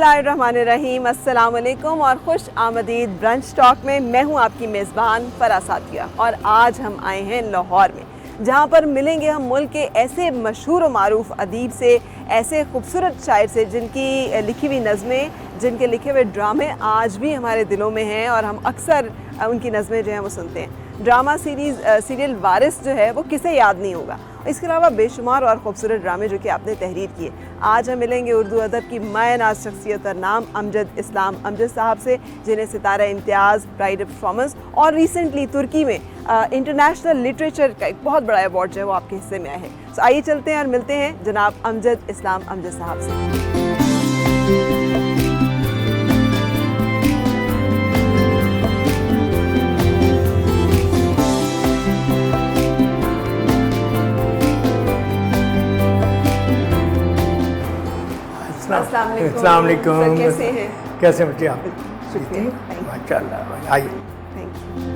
बिस्मिल्लाहिर्रहमानिर्रहीम, अस्सलाम वालेकुम और खुश आमदीद ब्रंच टॉक में। मैं हूं आपकी मेज़बान फ़रा साथिया और आज हम आए हैं लाहौर में, जहां पर मिलेंगे हम मुल्क के ऐसे मशहूर और मारूफ अदीब से, ऐसे खूबसूरत शायर से जिनकी लिखी हुई नज़में, जिनके लिखे हुए ड्रामे आज भी हमारे दिलों में हैं और हम अक्सर उनकी नज़में जो हैं वो सुनते हैं। ड्रामा सीरियल वारिस जो है वो किसे याद नहीं होगा। इसके अलावा बेशुमार और ख़ूबसूरत ड्रामे जो कि आपने तहरीर किए। आज हम मिलेंगे उर्दू अदब की मायनाज शख्सियत और नाम अमजद इस्लाम अमजद साहब से, जिन्हें सितारा इम्तियाज़, प्राइड ऑफ परफॉर्मेंस और रिसेंटली तुर्की में इंटरनेशनल लिटरेचर का एक बहुत बड़ा अवार्ड जो है वो आपके हिस्से में आया है। तो आइए चलते हैं और मिलते हैं जनाब अमजद इस्लाम अमजद साहब से। अस्सलाम वालेकुम। कैसे हैं? कैसे बच्चे आप? शुक्रिया। माशाअल्लाह, आइए। Thank you.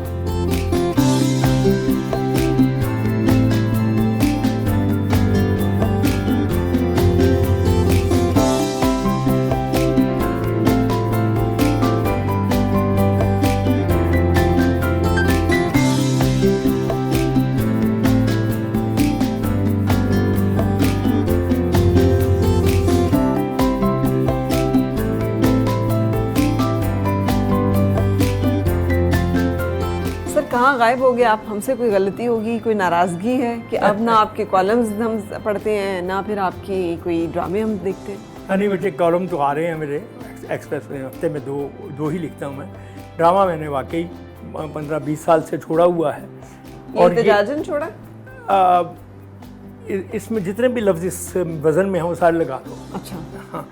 कहाँ गायब हो गए आप? हमसे कोई गलती होगी, कोई नाराज़गी है कि अब ना आपके कॉलम्स हम पढ़ते हैं ना फिर आपकी कोई ड्रामे हम देखते हैं? नहीं बच्चे, कॉलम तो आ रहे हैं मेरे एक्सप्रेस में, हफ्ते में दो ही लिखता हूँ मैं। ड्रामा मैंने वाकई 15-20 साल से छोड़ा हुआ है। और इत्तेजाजन छोड़ा? इसमें जितने भी लफ्ज़ इस वज़न में हैं वो सारे लगा दो। अच्छा। हाँ,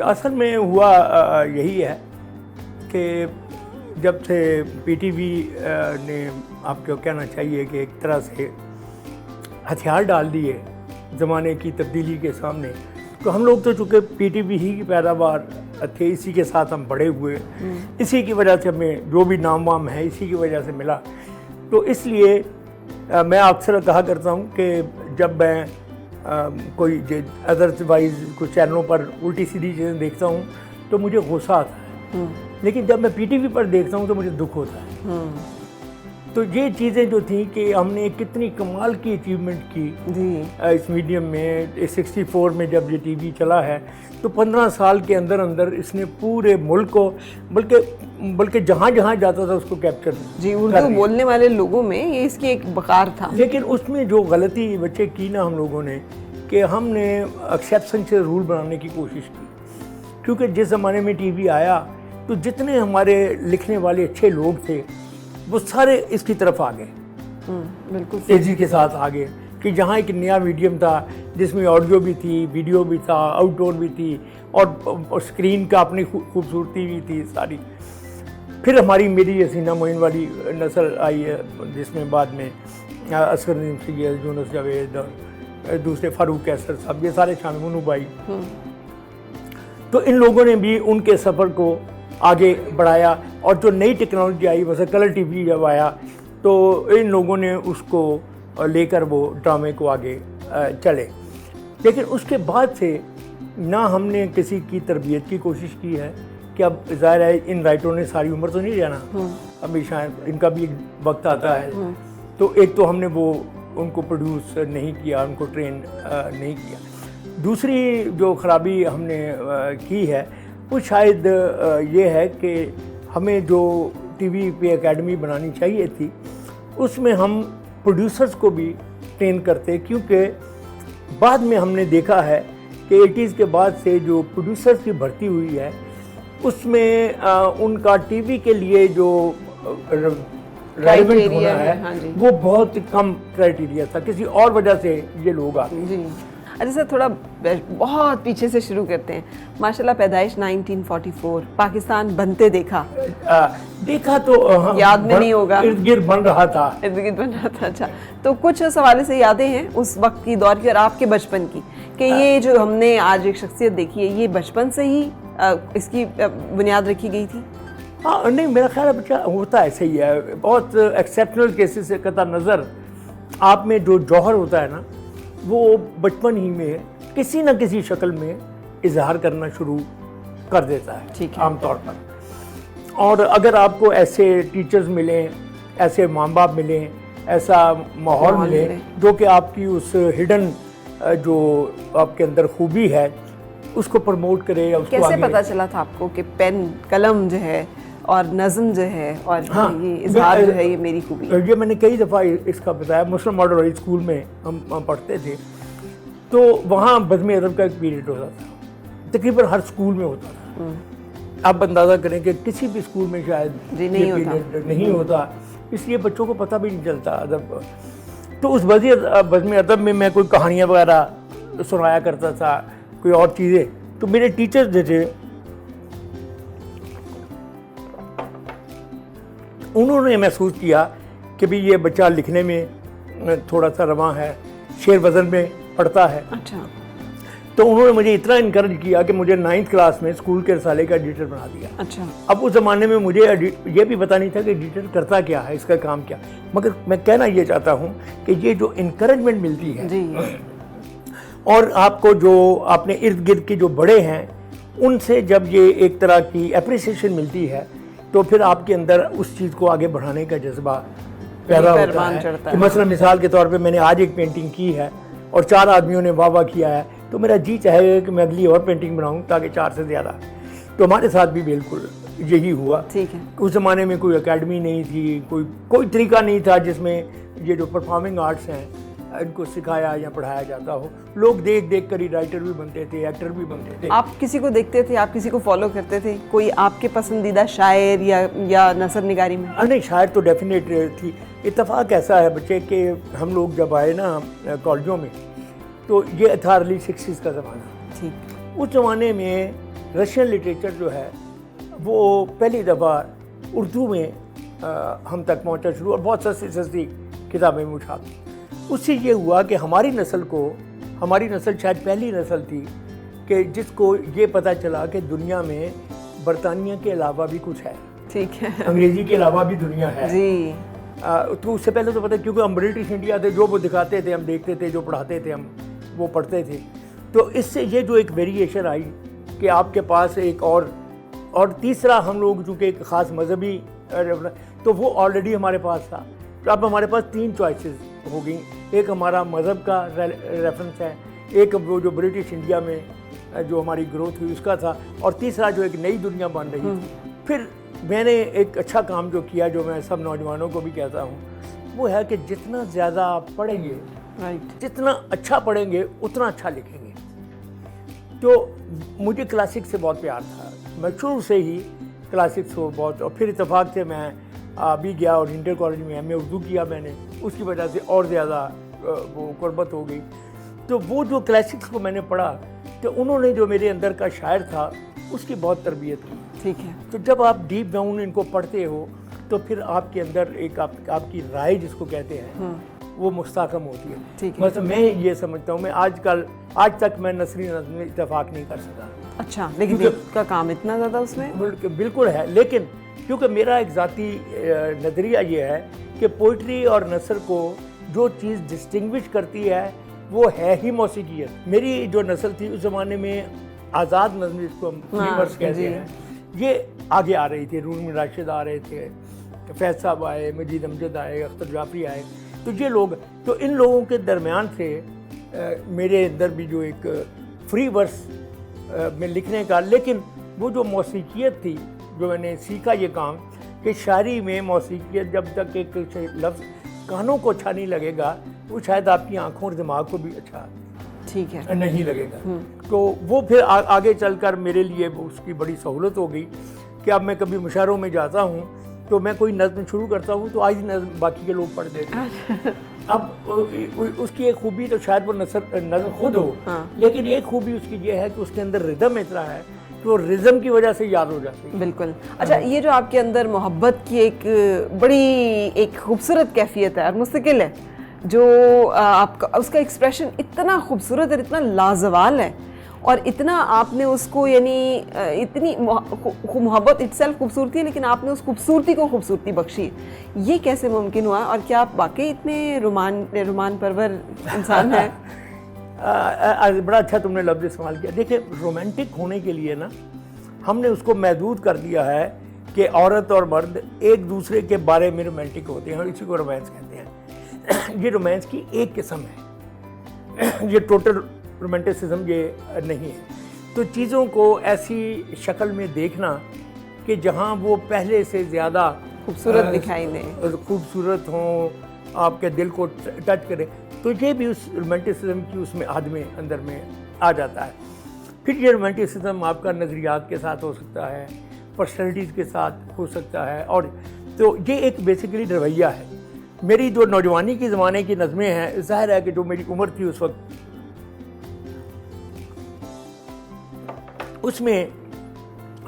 असल में हुआ यही है कि जब से पीटीवी ने, आपको कहना चाहिए कि एक तरह से हथियार डाल दिए ज़माने की तब्दीली के सामने, तो हम लोग तो चूँकि पीटीवी ही की पैदावार थे, इसी के साथ हम बड़े हुए, इसी की वजह से हमें जो भी नाम वाम है इसी की वजह से मिला। तो इसलिए मैं अक्सर कहा करता हूँ कि जब मैं कोई अदरवाइज़ कुछ चैनलों पर उल्टी सीधी चीज़ें देखता हूँ तो मुझे गुस्सा आता है, लेकिन जब मैं पीटीवी पर देखता हूँ तो मुझे दुख होता है। तो ये चीज़ें जो थी कि हमने कितनी कमाल की अचीवमेंट की इस मीडियम में। 64 में जब ये टीवी चला है तो 15 साल के अंदर अंदर इसने पूरे मुल्क को, बल्कि जहाँ जहाँ जाता था उसको कैप्चर जी, उर्दू बोलने वाले लोगों में ये इसकी एक बकार था। लेकिन उसमें जो गलती बच्चे की ना हम लोगों ने, कि हमने एक्सेप्शन से रूल बनाने की कोशिश की, क्योंकि जिस ज़माने में टीवी आया तो जितने हमारे लिखने वाले अच्छे लोग थे वो सारे इसकी तरफ आ गए, बिल्कुल तेज़ी के साथ आ गए, कि जहाँ एक नया मीडियम था जिसमें ऑडियो भी थी, वीडियो भी था, आउटडोर भी थी और स्क्रीन का अपनी खूबसूरती भी थी सारी। फिर हमारी मेरी हसीना मोइन वाली नस्ल आई है, जिसमें बाद में असगर नदीम सैयद, यूनुस जावेद और दूसरे फारूक कैसर साहब, ये सारे शामिल, मुन्नू भाई। तो इन लोगों ने भी उनके सफ़र को आगे बढ़ाया और जो नई टेक्नोलॉजी आई, वैसे कलर टीवी जब आया तो इन लोगों ने उसको लेकर वो ड्रामे को आगे चले। लेकिन उसके बाद से ना हमने किसी की तरबियत की कोशिश की है कि अब ज़ाहिर है इन राइटरों ने सारी उम्र तो नहीं रहना, अभी शायद इनका भी वक्त आता है। तो एक तो हमने वो उनको प्रोड्यूस नहीं किया, उनको ट्रेन नहीं किया। दूसरी जो ख़राबी हमने की है वो शायद ये है कि हमें जो टीवी पे एकेडमी बनानी चाहिए थी उसमें हम प्रोड्यूसर्स को भी ट्रेन करते, क्योंकि बाद में हमने देखा है कि 80s के बाद से जो प्रोड्यूसर्स की भर्ती हुई है उसमें उनका टीवी के लिए जो रेलेवेंट होना है, हाँ, वो बहुत कम क्राइटेरिया था, किसी और वजह से ये लोग आ गए। अच्छा सर, थोड़ा बहुत पीछे से शुरू करते हैं। माशाल्लाह, पैदाइश 1944, पाकिस्तान बनते देखा तो याद में नहीं होगा, इर्द गिर्द बन रहा था। अच्छा, तो कुछ उस हवाले से यादें हैं उस वक्त की, दौर की और आपके बचपन की, कि ये जो हमने आज एक शख्सियत देखी है ये बचपन से ही इसकी बुनियाद रखी गई थी? हाँ, नहीं, मेरा ख्याल है बच्चा होता ऐसे ही है। बहुत एक्सेप्शनल केसेस से कता नज़र आप में जो जौहर होता है ना, वो बचपन ही में किसी न किसी शक्ल में इजहार करना शुरू कर देता है ठीक है। आमतौर पर। और अगर आपको ऐसे टीचर्स मिलें, ऐसे माँ बाप मिलें, ऐसा माहौल मिले जो कि आपकी उस हिडन जो आपके अंदर खूबी है उसको प्रमोट करे या उसको कैसे आगे। पता चला था आपको कि पेन कलम जो है और नज़्म जो है और हाँ, ये इज़हार जो है ये मेरी खूबी है? ये मैंने कई दफ़ा इसका बताया। मुस्लिम मॉडल हाई स्कूल में हम पढ़ते थे, तो वहाँ बज़्म अदब का एक पीरियड होता था, तकरीबन हर स्कूल में होता था। आप अंदाज़ा करें कि किसी भी स्कूल में शायद जी ये पीरियड नहीं होता, इसलिए बच्चों को पता भी नहीं चलता अदब। तो उस बज़्म अदब में मैं कोई कहानियाँ वगैरह सुनाया करता था, कोई और चीज़ें। तो मेरे टीचर्स जो थे उन्होंने महसूस किया कि भाई ये बच्चा लिखने में थोड़ा सा रवां है, शेर वज़न में पढ़ता है। अच्छा। तो उन्होंने मुझे इतना इनकरेज किया कि मुझे 9th क्लास में स्कूल के रसाले का एडिटर बना दिया। अच्छा। अब उस ज़माने में मुझे ये भी पता नहीं था कि एडिटर करता क्या है, इसका काम क्या। मगर मैं कहना ये चाहता हूँ कि ये जो इनकरेजमेंट मिलती है जी। और आपको जो अपने इर्द गिर्द के जो बड़े हैं उनसे जब ये एक तरह की एप्रिसिएशन मिलती है तो फिर आपके अंदर उस चीज़ को आगे बढ़ाने का जज्बा पैदा होता है। कि मसलन मिसाल के तौर पे मैंने आज एक पेंटिंग की है और 4 आदमियों ने वाह वाह किया है, तो मेरा जी चाहेगा कि मैं अगली और पेंटिंग बनाऊं ताकि 4 से ज़्यादा। तो हमारे साथ भी बिल्कुल यही हुआ। ठीक है। उस ज़माने में कोई एकेडमी नहीं थी, कोई तरीका नहीं था जिसमें ये जो परफॉर्मिंग आर्ट्स हैं इनको सिखाया या पढ़ाया जाता हो। लोग देख देख कर ही राइटर भी बनते थे, एक्टर भी बनते थे। आप किसी को देखते थे, आप किसी को फॉलो करते थे? कोई आपके पसंदीदा शायर या नसर निगारी में? नहीं, शायर तो डेफिनेट थी। इत्तेफाक ऐसा है बच्चे कि हम लोग जब आए ना कॉलेजों में, तो ये था अर्ली 60s का ज़माना। ठीक। उस ज़माने में रशियन लिटरेचर जो है वो पहली दफ़ा उर्दू में हम तक पहुंचा शुरू, और बहुत सस्ती सस्ती किताबें में छापी। उससे ये हुआ कि हमारी नस्ल शायद पहली नस्ल थी कि जिसको ये पता चला कि दुनिया में बरतानिया के अलावा भी कुछ है। ठीक है। अंग्रेज़ी के अलावा भी दुनिया है जी। तो उससे पहले तो पता, क्योंकि हम ब्रिटिश इंडिया थे, जो वो दिखाते थे हम देखते थे, जो पढ़ाते थे हम वो पढ़ते थे। तो इससे ये जो एक वेरिएशन आई कि आपके पास एक और तीसरा, हम लोग चूँकि एक ख़ास मजहबी तो वो ऑलरेडी हमारे पास था। तो अब हमारे पास 3 चॉइसेस हो गई। एक हमारा मज़हब का रेफरेंस है, एक वो जो ब्रिटिश इंडिया में जो हमारी ग्रोथ हुई उसका था, और तीसरा जो एक नई दुनिया बन रही थी। फिर मैंने एक अच्छा काम जो किया, जो मैं सब नौजवानों को भी कहता हूँ, वो है कि जितना ज़्यादा आप पढ़ेंगे, राइट, जितना अच्छा पढ़ेंगे उतना अच्छा लिखेंगे। तो मुझे क्लासिक्स से बहुत प्यार था, मैं शुरू से ही क्लासिक्स को बहुत, और फिर इत्तेफाक से मैं भी गया और इंटर कॉलेज में एमए उर्दू किया मैंने, उसकी वजह से और ज़्यादा वो कुर्बत हो गई। तो वो जो क्लासिक्स को मैंने पढ़ा, तो उन्होंने जो मेरे अंदर का शायर था उसकी बहुत तरबियत की। ठीक है। तो जब आप डीप डाउन इनको पढ़ते हो तो फिर आपके अंदर एक आपकी राय जिसको कहते हैं वो मुस्तहकम होती है। ठीक है। मतलब मैं ये समझता हूँ, मैं आज तक मैं नसरी नज़्म में इत्तेफाक नहीं कर सका। अच्छा, लेकिन का काम इतना ज़्यादा उसमें? बिल्कुल है, लेकिन क्योंकि मेरा एक ज़ाती नज़रिया ये है कि पोइट्री और नसर को जो चीज़ डिस्टिंग्विश करती है वो है ही मौसीकियत। मेरी जो नस्ल थी उस ज़माने में आज़ाद नज़्म, जिसको हम फ्रीवर्स कहते हैं, ये आगे आ रही थी। रूम राशिद आ रहे थे, फैज़ साहब आए, मजीद अमजद आए, अख्तर जाफरी आए। तो ये लोग, तो इन लोगों के दरमियान से मेरे अंदर भी जो एक फ्री वर्स में लिखने का, लेकिन वो जो मौसीकियत थी, जो मैंने सीखा ये काम कि शायरी में मौसीकियत, जब तक एक लफ्ज़ कानों को अच्छा नहीं लगेगा वो शायद आपकी आंखों और दिमाग को भी अच्छा ठीक है नहीं लगेगा। तो वो फिर आगे चलकर मेरे लिए उसकी बड़ी सहूलत हो गई कि अब मैं कभी मुशायरों में जाता हूँ तो मैं कोई नज़्म शुरू करता हूँ तो आज ही नज़्म बाकी के लोग पढ़ देते हैं। अब उसकी एक खूबी तो शायद वो नज़्म खुद हो, लेकिन एक खूबी उसकी ये है कि उसके अंदर रिदम इतना है तो रिदम की वजह से याद हो जाती है। बिल्कुल। अच्छा, ये जो आपके अंदर मोहब्बत की एक बड़ी एक खूबसूरत कैफियत है और मुस्तकिल है, जो आपका उसका एक्सप्रेशन इतना खूबसूरत और इतना लाजवाल है, और इतना आपने उसको, यानी इतनी मोहब्बत इटसेल्फ खूबसूरती है, लेकिन आपने उस खूबसूरती को खूबसूरती बख्शी। ये कैसे मुमकिन हुआ, और क्या आप वाकई इतने रोमान परवर इंसान हैं? बड़ा अच्छा तुमने लफ्ज़ इस्तेमाल किया। देखिए, रोमांटिक होने के लिए ना हमने उसको महदूद कर दिया है कि औरत और मर्द एक दूसरे के बारे में रोमांटिक होते हैं और इसी को रोमांस कहते हैं। ये रोमांस की एक किस्म है, ये टोटल रोमांटिसिज्म ये नहीं है। तो चीज़ों को ऐसी शक्ल में देखना कि जहाँ वो पहले से ज़्यादा खूबसूरत दिखाई दें, खूबसूरत हों, आपके दिल को टच करें, तो ये भी उस रोमांटिसिज्म की उसमें हद में अंदर में आ जाता है। फिर ये रोमांटिसिज्म आपका नज़रियात के साथ हो सकता है, पर्सनैलिटीज़ के साथ हो सकता है, और तो ये एक बेसिकली रवैया है। मेरी जो नौजवानी के ज़माने की नज़में हैं, ज़ाहिर है कि जो मेरी उम्र थी उस वक्त, उसमें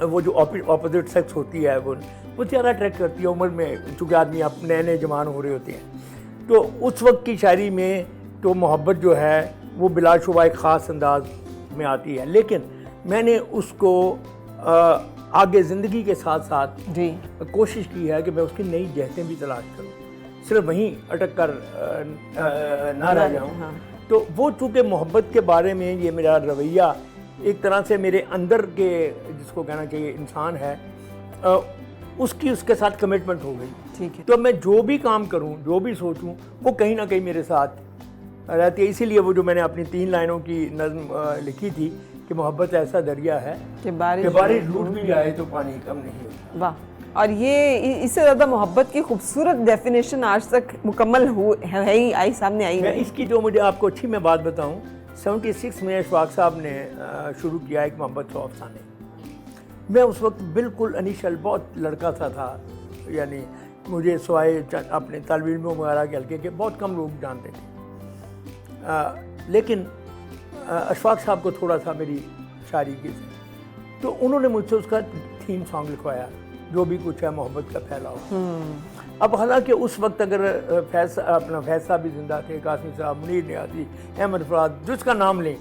वो जो ऑपोजिट सेक्स होती है वो ज़्यादा अट्रैक्ट करती है उम्र में, चूँकि आदमी आप नए नए जवान हो रहे होते हैं। तो उस वक्त की शायरी में तो मोहब्बत जो है वो बिलाशुबा एक ख़ास अंदाज में आती है, लेकिन मैंने उसको आगे ज़िंदगी के साथ साथ जी कोशिश की है कि मैं उसकी नई जहतें भी तलाश करूँ, सिर्फ वहीं अटक कर ना रह जाऊँ। हाँ। तो वो चूँकि मोहब्बत के बारे में ये मेरा रवैया एक तरह से मेरे अंदर के जिसको कहना चाहिए इंसान है, उसके साथ कमिटमेंट हो गई। ठीक है। तो मैं जो भी काम करूं, जो भी सोचूं, वो कहीं ना कहीं मेरे साथ रहती है। इसीलिए वो जो मैंने अपनी 3 लाइनों की नज़्म लिखी थी कि मोहब्बत ऐसा दरिया है कि बारिश लूट भी जाए तो पानी कम नहीं होता। वाह। और ये इससे ज़्यादा मोहब्बत की खूबसूरत डेफिनेशन आज तक मुकम्मल है ही आई सामने आई। मैं इसकी जो मुझे आपको अच्छी मैं बात बताऊं, 76 में अशफाक साहब ने शुरू किया एक मोहब्बत सौ अफसाने। मैं उस वक्त बिल्कुल अनिशल बहुत लड़का सा था, यानी मुझे सिवाय अपने तालिब इल्मों वगैरह के हल्के के बहुत कम लोग जानते थे, लेकिन अशफाक साहब को थोड़ा सा मेरी शायरी की थी, तो उन्होंने मुझसे उसका थीम सॉन्ग लिखवाया, जो भी कुछ है मोहब्बत का फैलाव। अब हालांकि उस वक्त अगर फैज साहब भी जिंदा थे, कासिम साहब, मुनीर नियाज़ी, अहमद फराद, जिसका नाम लें,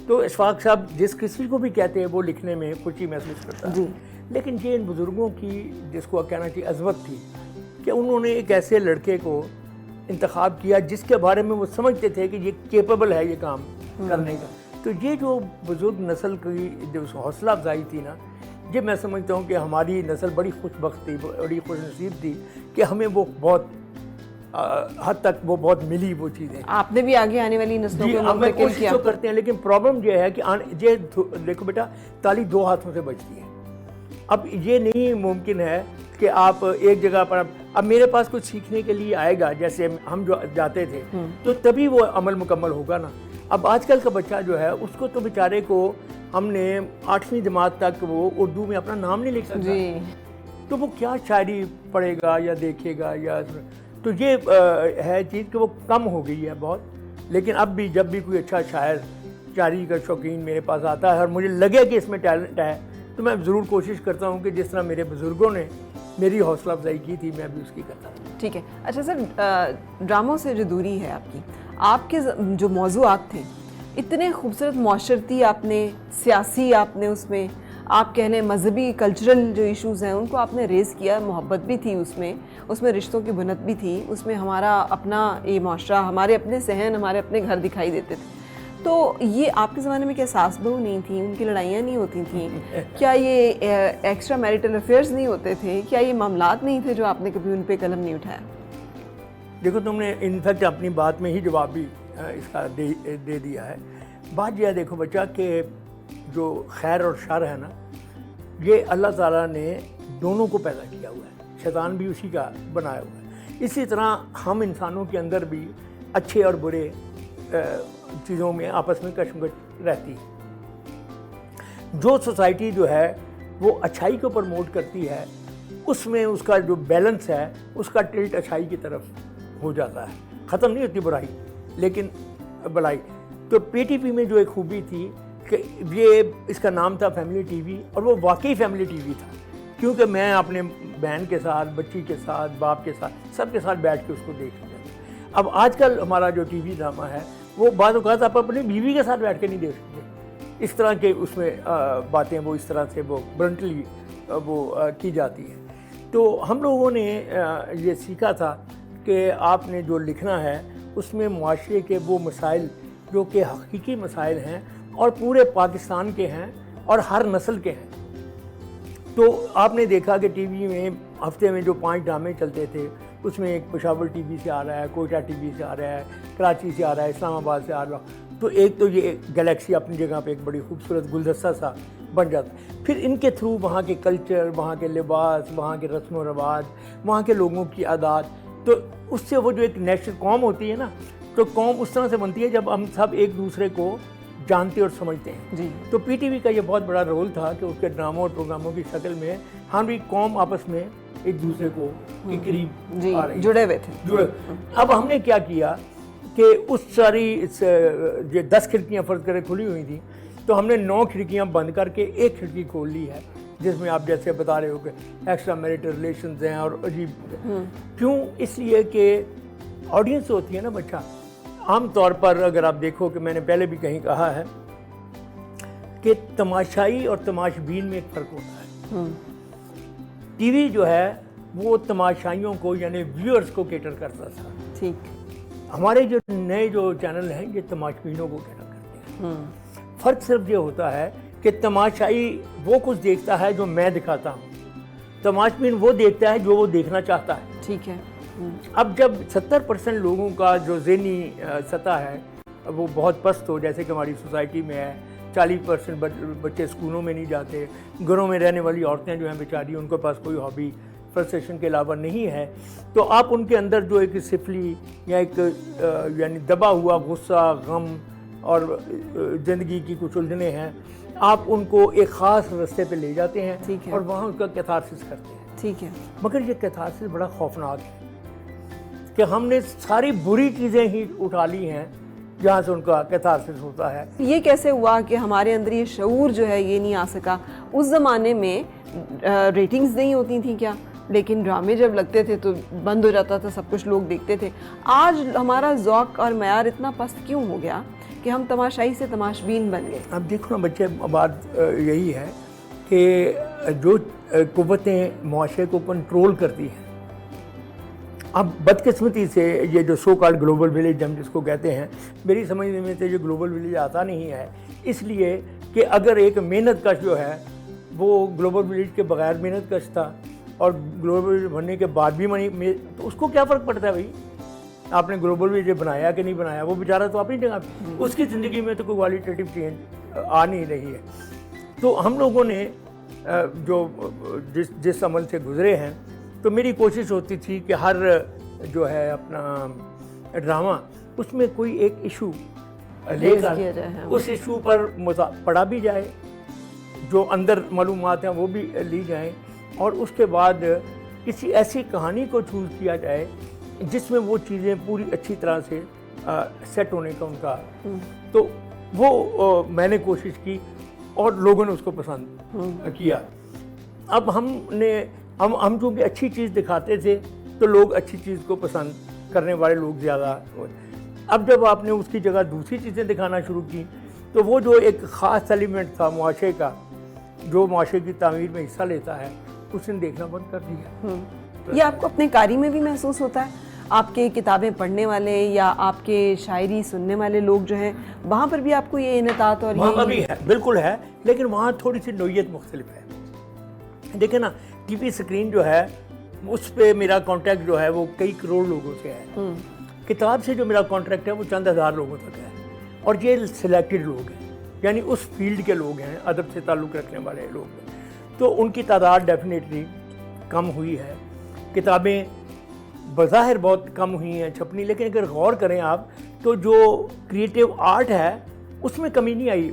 तो अशफाक साहब जिस किसी को भी कहते हैं वो लिखने में खुशी महसूस करता है। लेकिन ये इन बुज़ुर्गों की जिसको कहना चाहिए अज़मत थी कि उन्होंने एक ऐसे लड़के को इंतखाब किया जिसके बारे में वो समझते थे कि ये केपेबल है ये काम करने का। तो ये जो बुज़ुर्ग नस्ल की जो हौसला अफजाई थी ना, ये मैं समझता हूँ कि हमारी नस्ल बड़ी खुशबख्त थी, बड़ी खुशनसीब थी कि हमें वो बहुत हद तक वो बहुत मिली वो चीज़ें। आपने भी आगे आने वाली नस्लों को मैं कोशिश तो करते हैं, लेकिन प्रॉब्लम ये है कि ये देखो बेटा, ताली 2 हाथों से बजती है। अब ये नहीं मुमकिन है कि आप एक जगह पर, अब मेरे पास कुछ सीखने के लिए आएगा, जैसे हम जो जाते थे, तो तभी वो अमल मुकम्मल होगा ना। अब आजकल का बच्चा जो है उसको तो बेचारे को हमने 8वीं जमात तक वो उर्दू में अपना नाम नहीं लिख सकता, तो वो क्या शायरी पढ़ेगा या देखेगा या, तो ये है चीज़ कि वो कम हो गई है बहुत। लेकिन अब भी जब भी कोई अच्छा शायर, शायरी का शौकीन मेरे पास आता है और मुझे लगे कि इसमें टैलेंट है, तो मैं ज़रूर कोशिश करता हूँ कि जिस तरह मेरे बुज़ुर्गों ने मेरी हौसला अफजाई की थी, मैं भी उसकी करता हूँ। ठीक है। अच्छा सर, ड्रामों से जो दूरी है आपके जो मौज़ूआत थे, इतने खूबसूरत माशरती आपने, सियासी आपने, उसमें आप कह लें मजहबी कल्चरल जो इश्यूज़ हैं उनको आपने रेज़ किया, मोहब्बत भी थी उसमें रिश्तों की बुनत भी थी, उसमें हमारा अपना ये माशरा, हमारे अपने सहन, हमारे अपने घर दिखाई देते थे। तो ये आपके ज़माने में क्या सास बहू नहीं थी, उनकी लड़ाइयाँ नहीं होती थी क्या? ये एक्स्ट्रा मैरिटल अफेयर्स नहीं होते थे क्या? ये मामलात नहीं थे जो आपने कभी उन पर कलम नहीं उठाया? देखो, तुमने इनफैक्ट अपनी बात में ही जवाब भी इसका दे दिया है। बात यह है, देखो बच्चा, कि जो खैर और शर है ना, ये अल्लाह ताला ने दोनों को पैदा किया हुआ है, शैतान भी उसी का बनाया हुआ है। इसी तरह हम इंसानों के अंदर भी अच्छे और बुरे चीज़ों में आपस में कशमकश रहती है। जो सोसाइटी जो है वो अच्छाई को प्रमोट करती है, उसमें उसका जो बैलेंस है उसका टिल्ट अच्छाई की तरफ हो जाता है, ख़त्म नहीं होती बुराई लेकिन भलाई। तो पीटीवी में जो एक खूबी थी कि ये इसका नाम था फैमिली टीवी, और वो वाकई फैमिली टीवी था, क्योंकि मैं अपने बहन के साथ, बच्ची के साथ, बाप के साथ, सबके साथ बैठ के उसको देख लेता था। अब आजकल हमारा जो टीवी ड्रामा है वो बाद औक़ात आप अपनी बीवी के साथ बैठ के नहीं देख सकते, इस तरह के उसमें बातें वो इस तरह से वो ब्रंटली वो की जाती है। तो हम लोगों ने ये सीखा था कि आपने जो लिखना है उसमें मुआशरे के वो मसाइल जो कि हकीकी मसाइल हैं और पूरे पाकिस्तान के हैं और हर नस्ल के हैं, तो आपने देखा कि टीवी में हफ्ते में जो 5 ड्रामे चलते थे, उसमें एक पेशावर टीवी से आ रहा है, कोयटा टीवी से आ रहा है, कराची से आ रहा है, इस्लामाबाद से आ रहा है। तो एक तो ये गैलेक्सी अपनी जगह पे एक बड़ी खूबसूरत गुलदस्ता सा बन जाता। फिर इनके थ्रू वहाँ के कल्चर, वहाँ के लिबास, वहाँ के रस्म व रवाज, वहाँ के लोगों की आदत, तो उससे वो जो एक नेशनल कौम होती है ना, तो कौम उस तरह से बनती है जब हम सब एक दूसरे को जानते और समझते हैं जी। तो पीटीवी का ये बहुत बड़ा रोल था कि उसके ड्रामों और प्रोग्रामों की शक्ल में हमारी कौम आपस में एक दूसरे को के करीब जी आ रही जुड़े हुए थे। जुड़े। अब हमने क्या किया कि उस सारी जो 10 खिड़कियाँ फर्ज करें खुली हुई थी, तो हमने 9 खिड़कियाँ बंद करके एक खिड़की खोल ली है, जिसमें आप जैसे बता रहे हो कि एक्स्ट्रा मैरिटल रिलेशंस हैं और अजीब। क्यों? इसलिए कि ऑडियंस होती है ना बच्चा, आम तौर पर अगर आप देखो कि मैंने पहले भी कहीं कहा है कि तमाशाई और तमाशबीन में एक फ़र्क होता है। टीवी जो है वो तमाशाइयों को यानी व्यूअर्स को केटर करता था। ठीक। हमारे जो नए जो चैनल हैं ये तमाशबीनों को केटर करते हैं। फ़र्क सिर्फ ये होता है कि तमाशाई वो कुछ देखता है जो मैं दिखाता हूँ, तमाशबीन वो देखता है जो वो देखना चाहता है। ठीक है। अब जब 70% लोगों का जो ज़हनी सतह है वो बहुत पस्त हो, जैसे कि हमारी सोसाइटी में है, 40% बच्चे स्कूलों में नहीं जाते, घरों में रहने वाली औरतें जो हैं बेचारी, उनके पास कोई हॉबी फ्रस्ट्रेशन के अलावा नहीं है, तो आप उनके अंदर जो एक सिफली या एक यानी दबा हुआ गुस्सा, गम और ज़िंदगी की कुछ उलझने हैं, आप उनको एक ख़ास रास्ते पे ले जाते हैं और वहाँ उसका कैथारसिस करते हैं। ठीक है। मगर ये कैथारसिस बड़ा खौफनाक है कि हमने सारी बुरी चीज़ें ही उठा ली हैं जहाँ से उनका कैथारसिस होता है। ये कैसे हुआ कि हमारे अंदर ये शऊर जो है ये नहीं आ सका? उस ज़माने में रेटिंग्स नहीं होती थी क्या? लेकिन ड्रामे जब लगते थे तो बंद हो जाता था, सब कुछ लोग देखते थे। आज हमारा ज़ौक़ और मयार इतना पस्त क्यों हो गया कि हम तमाशाई से तमाशबीन बन गए? अब देखो ना बच्चे, बात यही है कि जो कुव्वतें मुआशरे को कंट्रोल करती हैं, अब बदकिस्मती से ये जो सो कॉल्ड ग्लोबल विलेज हम जिसको कहते हैं, मेरी समझने में तो ये ग्लोबल विलेज आता नहीं है, इसलिए कि अगर एक मेहनत कश जो है वो ग्लोबल विलेज के बगैर मेहनत कश था और ग्लोबल विलेज बनने के बाद भी तो उसको क्या फ़र्क पड़ता है भाई, आपने ग्लोबल विलेज बनाया कि नहीं बनाया, वो बेचारा तो अपनी जगह, उसकी ज़िंदगी में तो कोई क्वालिटेटिव चेंज आ नहीं रही है। तो हम लोगों ने जो जिस अमल से गुजरे हैं, तो मेरी कोशिश होती थी कि हर जो है अपना ड्रामा उसमें कोई एक इशू लेकर उस इशू पर पढ़ा भी जाए, जो अंदर मालूमात हैं वो भी ली जाएं, और उसके बाद किसी ऐसी कहानी को चूज़ किया जाए जिसमें वो चीज़ें पूरी अच्छी तरह से सेट होने का उनका, तो वो मैंने कोशिश की और लोगों ने उसको पसंद किया। अब हम चूँकि अच्छी चीज़ दिखाते थे तो लोग अच्छी चीज़ को पसंद करने वाले लोग ज़्यादा। अब जब आपने उसकी जगह दूसरी चीज़ें दिखाना शुरू की, तो वो जो एक ख़ास एलिमेंट था मुआशरे का, जो मुआशरे की तामीर में हिस्सा लेता है, उसने देखना बंद कर दिया। ये आपको अपने कारी में भी महसूस होता है? आपके किताबें पढ़ने वाले या आपके शायरी सुनने वाले लोग जो हैं, वहाँ पर भी आपको ये इनतात और वहाँ भी है, बिल्कुल है, लेकिन वहाँ थोड़ी सी नोयत मुख्तलिफ है। देखिए ना, टीवी स्क्रीन जो है उस पर मेरा कॉन्टैक्ट जो है वो कई करोड़ लोगों से है, किताब से जो मेरा कॉन्ट्रैक्ट है वो चंद हज़ार लोगों तक है, और ये सिलेक्टेड लोग हैं, यानी उस फील्ड के लोग हैं, अदब से ताल्लुक़ रखने वाले लोग हैं, तो उनकी तादाद डेफिनेटली कम हुई है। किताबें बज़ाहिर बहुत कम हुई हैं छपनी, लेकिन अगर गौर करें आप तो जो क्रिएटिव आर्ट है उसमें कमी नहीं आई।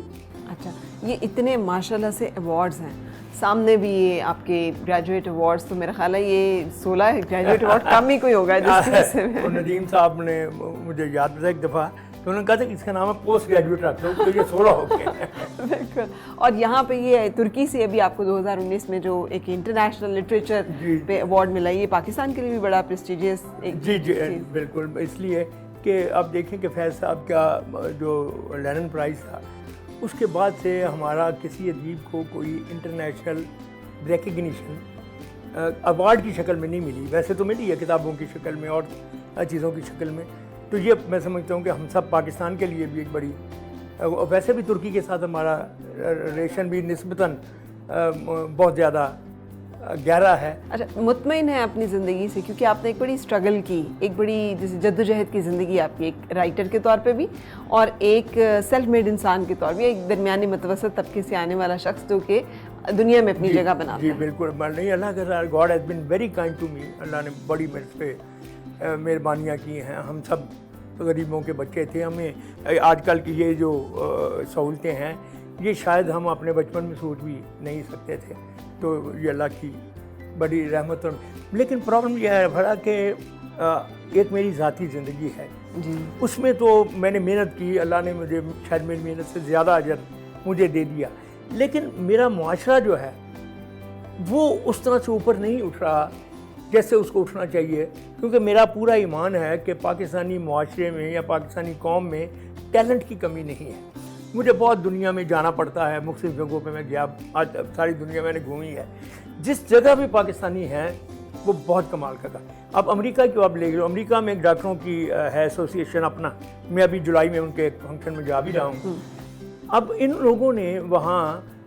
अच्छा, ये इतने माशाल्लाह से अवार्ड्स हैं, सामने भी ये आपके ग्रेजुएट अवार्ड्स, तो मेरा ख्याल है ये 16 ग्रेजुएट अवार्ड कम ही कोई होगा जिससे नदीम साहब ने मुझे याद था एक दफ़ा, तो उन्होंने कहा था कि इसका नाम है पोस्ट ग्रेजुएट रख लो, तो ये 16 हो गए। बिल्कुल। और यहाँ पे ये तुर्की से अभी आपको 2019 में जो एक इंटरनेशनल लिटरेचर पे अवार्ड मिला, ये पाकिस्तान के लिए भी बड़ा प्रेस्टिजियस एक जी बिल्कुल, इसलिए कि अब देखें कि फैज़ साहब का जो लेनिन प्राइज़ था, उसके बाद से हमारा किसी अदीब को कोई इंटरनेशनल रिकग्निशन अवार्ड की शक्ल में नहीं मिली। वैसे तो मिली है किताबों की शक्ल में और चीज़ों की शक्ल में, तो ये मैं समझता हूँ कि हम सब पाकिस्तान के लिए भी एक बड़ी, वैसे भी तुर्की के साथ हमारा रिलेशन भी निस्बतन बहुत ज़्यादा गहरा है। अच्छा, मुतमईन है अपनी ज़िंदगी से, क्योंकि आपने एक बड़ी स्ट्रगल की, एक बड़ी जैसे जद्दोजहद की ज़िंदगी आपकी, एक राइटर के तौर पे भी और एक सेल्फ मेड इंसान के तौर पे, एक दरमियानी मुतवसत तबके से आने वाला शख्स जो कि दुनिया में अपनी जगह बनाता जी है। बिल्कुल। नहीं, अल्लाह का, God has been very kind to me. अल्लाह ने बड़ी मेरे पे मेहरबानियाँ की हैं। हम सब गरीबों के बच्चे थे। हमें आजकल की ये जो सहूलतें हैं, ये शायद हम अपने बचपन में सोच भी नहीं सकते थे। तो ये अल्लाह की बड़ी रहमत। लेकिन प्रॉब्लम यह है भला कि एक मेरी ज़ाती ज़िंदगी है जी, उसमें तो मैंने मेहनत की, अल्लाह ने मुझे शायद मेरी मेहनत से ज़्यादा अजर मुझे दे दिया, लेकिन मेरा मुआशरा जो है वो उस तरह से ऊपर नहीं उठ रहा जैसे उसको उठना चाहिए। क्योंकि मेरा पूरा ईमान है कि पाकिस्तानी मुआशरे में या पाकिस्तानी कौम में टैलेंट की कमी नहीं है। मुझे बहुत दुनिया में जाना पड़ता है, मुख्तलिफ जगहों पे मैं गया, आज सारी दुनिया मैंने घूमी है। जिस जगह भी पाकिस्तानी हैं वो बहुत कमाल का था। अब अमेरिका की आप ले लो, अमेरिका में एक डॉक्टरों की है एसोसिएशन अपना, मैं अभी जुलाई में उनके एक फंक्शन में जा भी रहा हूँ। अब इन लोगों ने वहाँ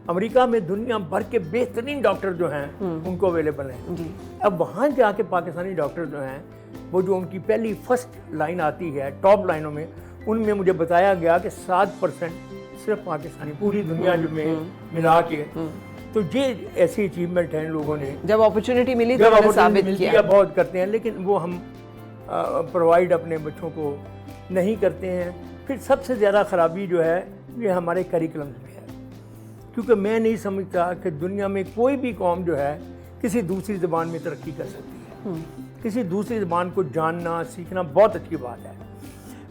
अमेरिका में दुनिया भर के बेहतरीन डॉक्टर जो हैं उनको अवेलेबल हैं जी। अब वहाँ जाके पाकिस्तानी डॉक्टर जो हैं वो जो उनकी पहली फर्स्ट लाइन आती है टॉप लाइनों में, उनमें मुझे बताया गया कि 7% सिर्फ पाकिस्तानी, पूरी दुनिया जो में मिला के। तो ये ऐसी अचीवमेंट है इन लोगों ने, जब अपॉर्चुनिटी मिली तो जब उन्होंने अपॉर्चुनिटी साबित मिलती किया। है बहुत करते हैं, लेकिन वो हम प्रोवाइड अपने बच्चों को नहीं करते हैं। फिर सबसे ज़्यादा ख़राबी जो है ये हमारे करिकुलम में है, क्योंकि मैं नहीं समझता कि दुनिया में कोई भी कौम जो है किसी दूसरी ज़बान में तरक्की कर सकती है। किसी दूसरी ज़बान को जानना सीखना बहुत अच्छी बात है।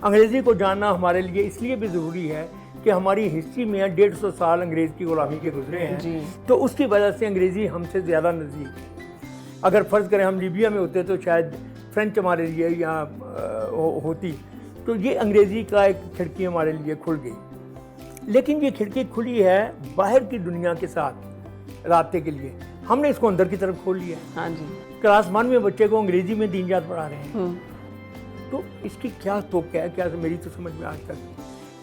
अंग्रेज़ी को जानना हमारे लिए इसलिए भी ज़रूरी है कि हमारी हिस्ट्री में 150 साल अंग्रेज़ की गुलामी के गुजरे हैं, तो उसकी वजह से अंग्रेज़ी हमसे ज़्यादा नज़दीक है। अगर फ़र्ज़ करें हम लीबिया में होते तो शायद फ्रेंच हमारे लिए यहाँ होती, तो ये अंग्रेज़ी का एक खिड़की हमारे लिए खुल गई। लेकिन ये खिड़की खुली है बाहर की दुनिया के साथ राब्ते के लिए, हमने इसको अंदर की तरफ खोल लिया है। हाँ जी। क्लास 1 में बच्चे को अंग्रेज़ी में दीनजात पढ़ा रहे हैं, तो इसकी क्या तो क्या मेरी तो समझ में आज तक,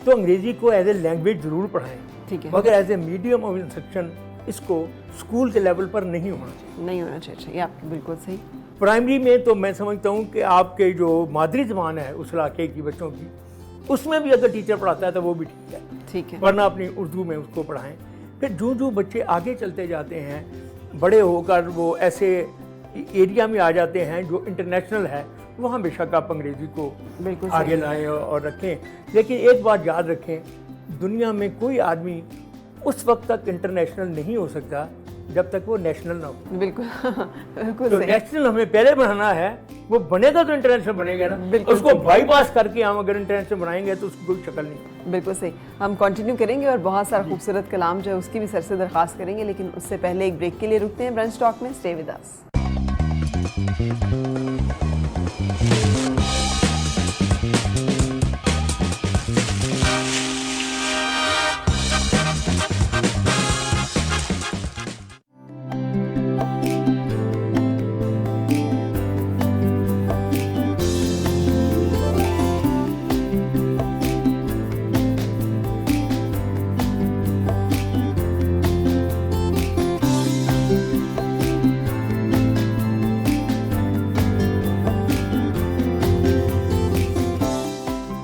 तो अंग्रेज़ी को एज ए लैंग्वेज ज़रूर पढ़ाएं, ठीक है, मगर as a medium of instruction इसको स्कूल के लेवल पर नहीं होना चाहिए। नहीं होना चाहिए, ये आपकी बिल्कुल सही। प्राइमरी में तो मैं समझता हूँ कि आपके जो मादरी ज़बान है उस इलाके की बच्चों की, उसमें भी अगर टीचर पढ़ाता है तो वो भी ठीक है, ठीक है, वरना अपनी उर्दू में उसको पढ़ाएं। फिर जो जो बच्चे आगे चलते जाते हैं, बड़े होकर वो ऐसे एरिया में आ जाते हैं जो इंटरनेशनल है, वहाँ बेशक आप अंग्रेज़ी को बिल्कुल आगे लाएं और रखें। लेकिन एक बात याद रखें, दुनिया में कोई आदमी उस वक्त तक इंटरनेशनल नहीं हो सकता जब तक वो नेशनल ना हो। बिल्कुल बिल्कुल तो सही। नेशनल हमें पहले बनाना है, वो बनेगा तो इंटरनेशनल बनेगा ना। उसको बाईपास करके हम अगर इंटरनेशनल बनाएंगे तो उसकी कोई शक्ल नहीं। बिल्कुल सही। हम कंटिन्यू करेंगे और बहुत सारा खूबसूरत कलाम जो है उसकी भी सर से दरख्वास्त करेंगे, लेकिन उससे पहले एक ब्रेक के लिए रुकते हैं। ब्रंच टॉक में stay with us.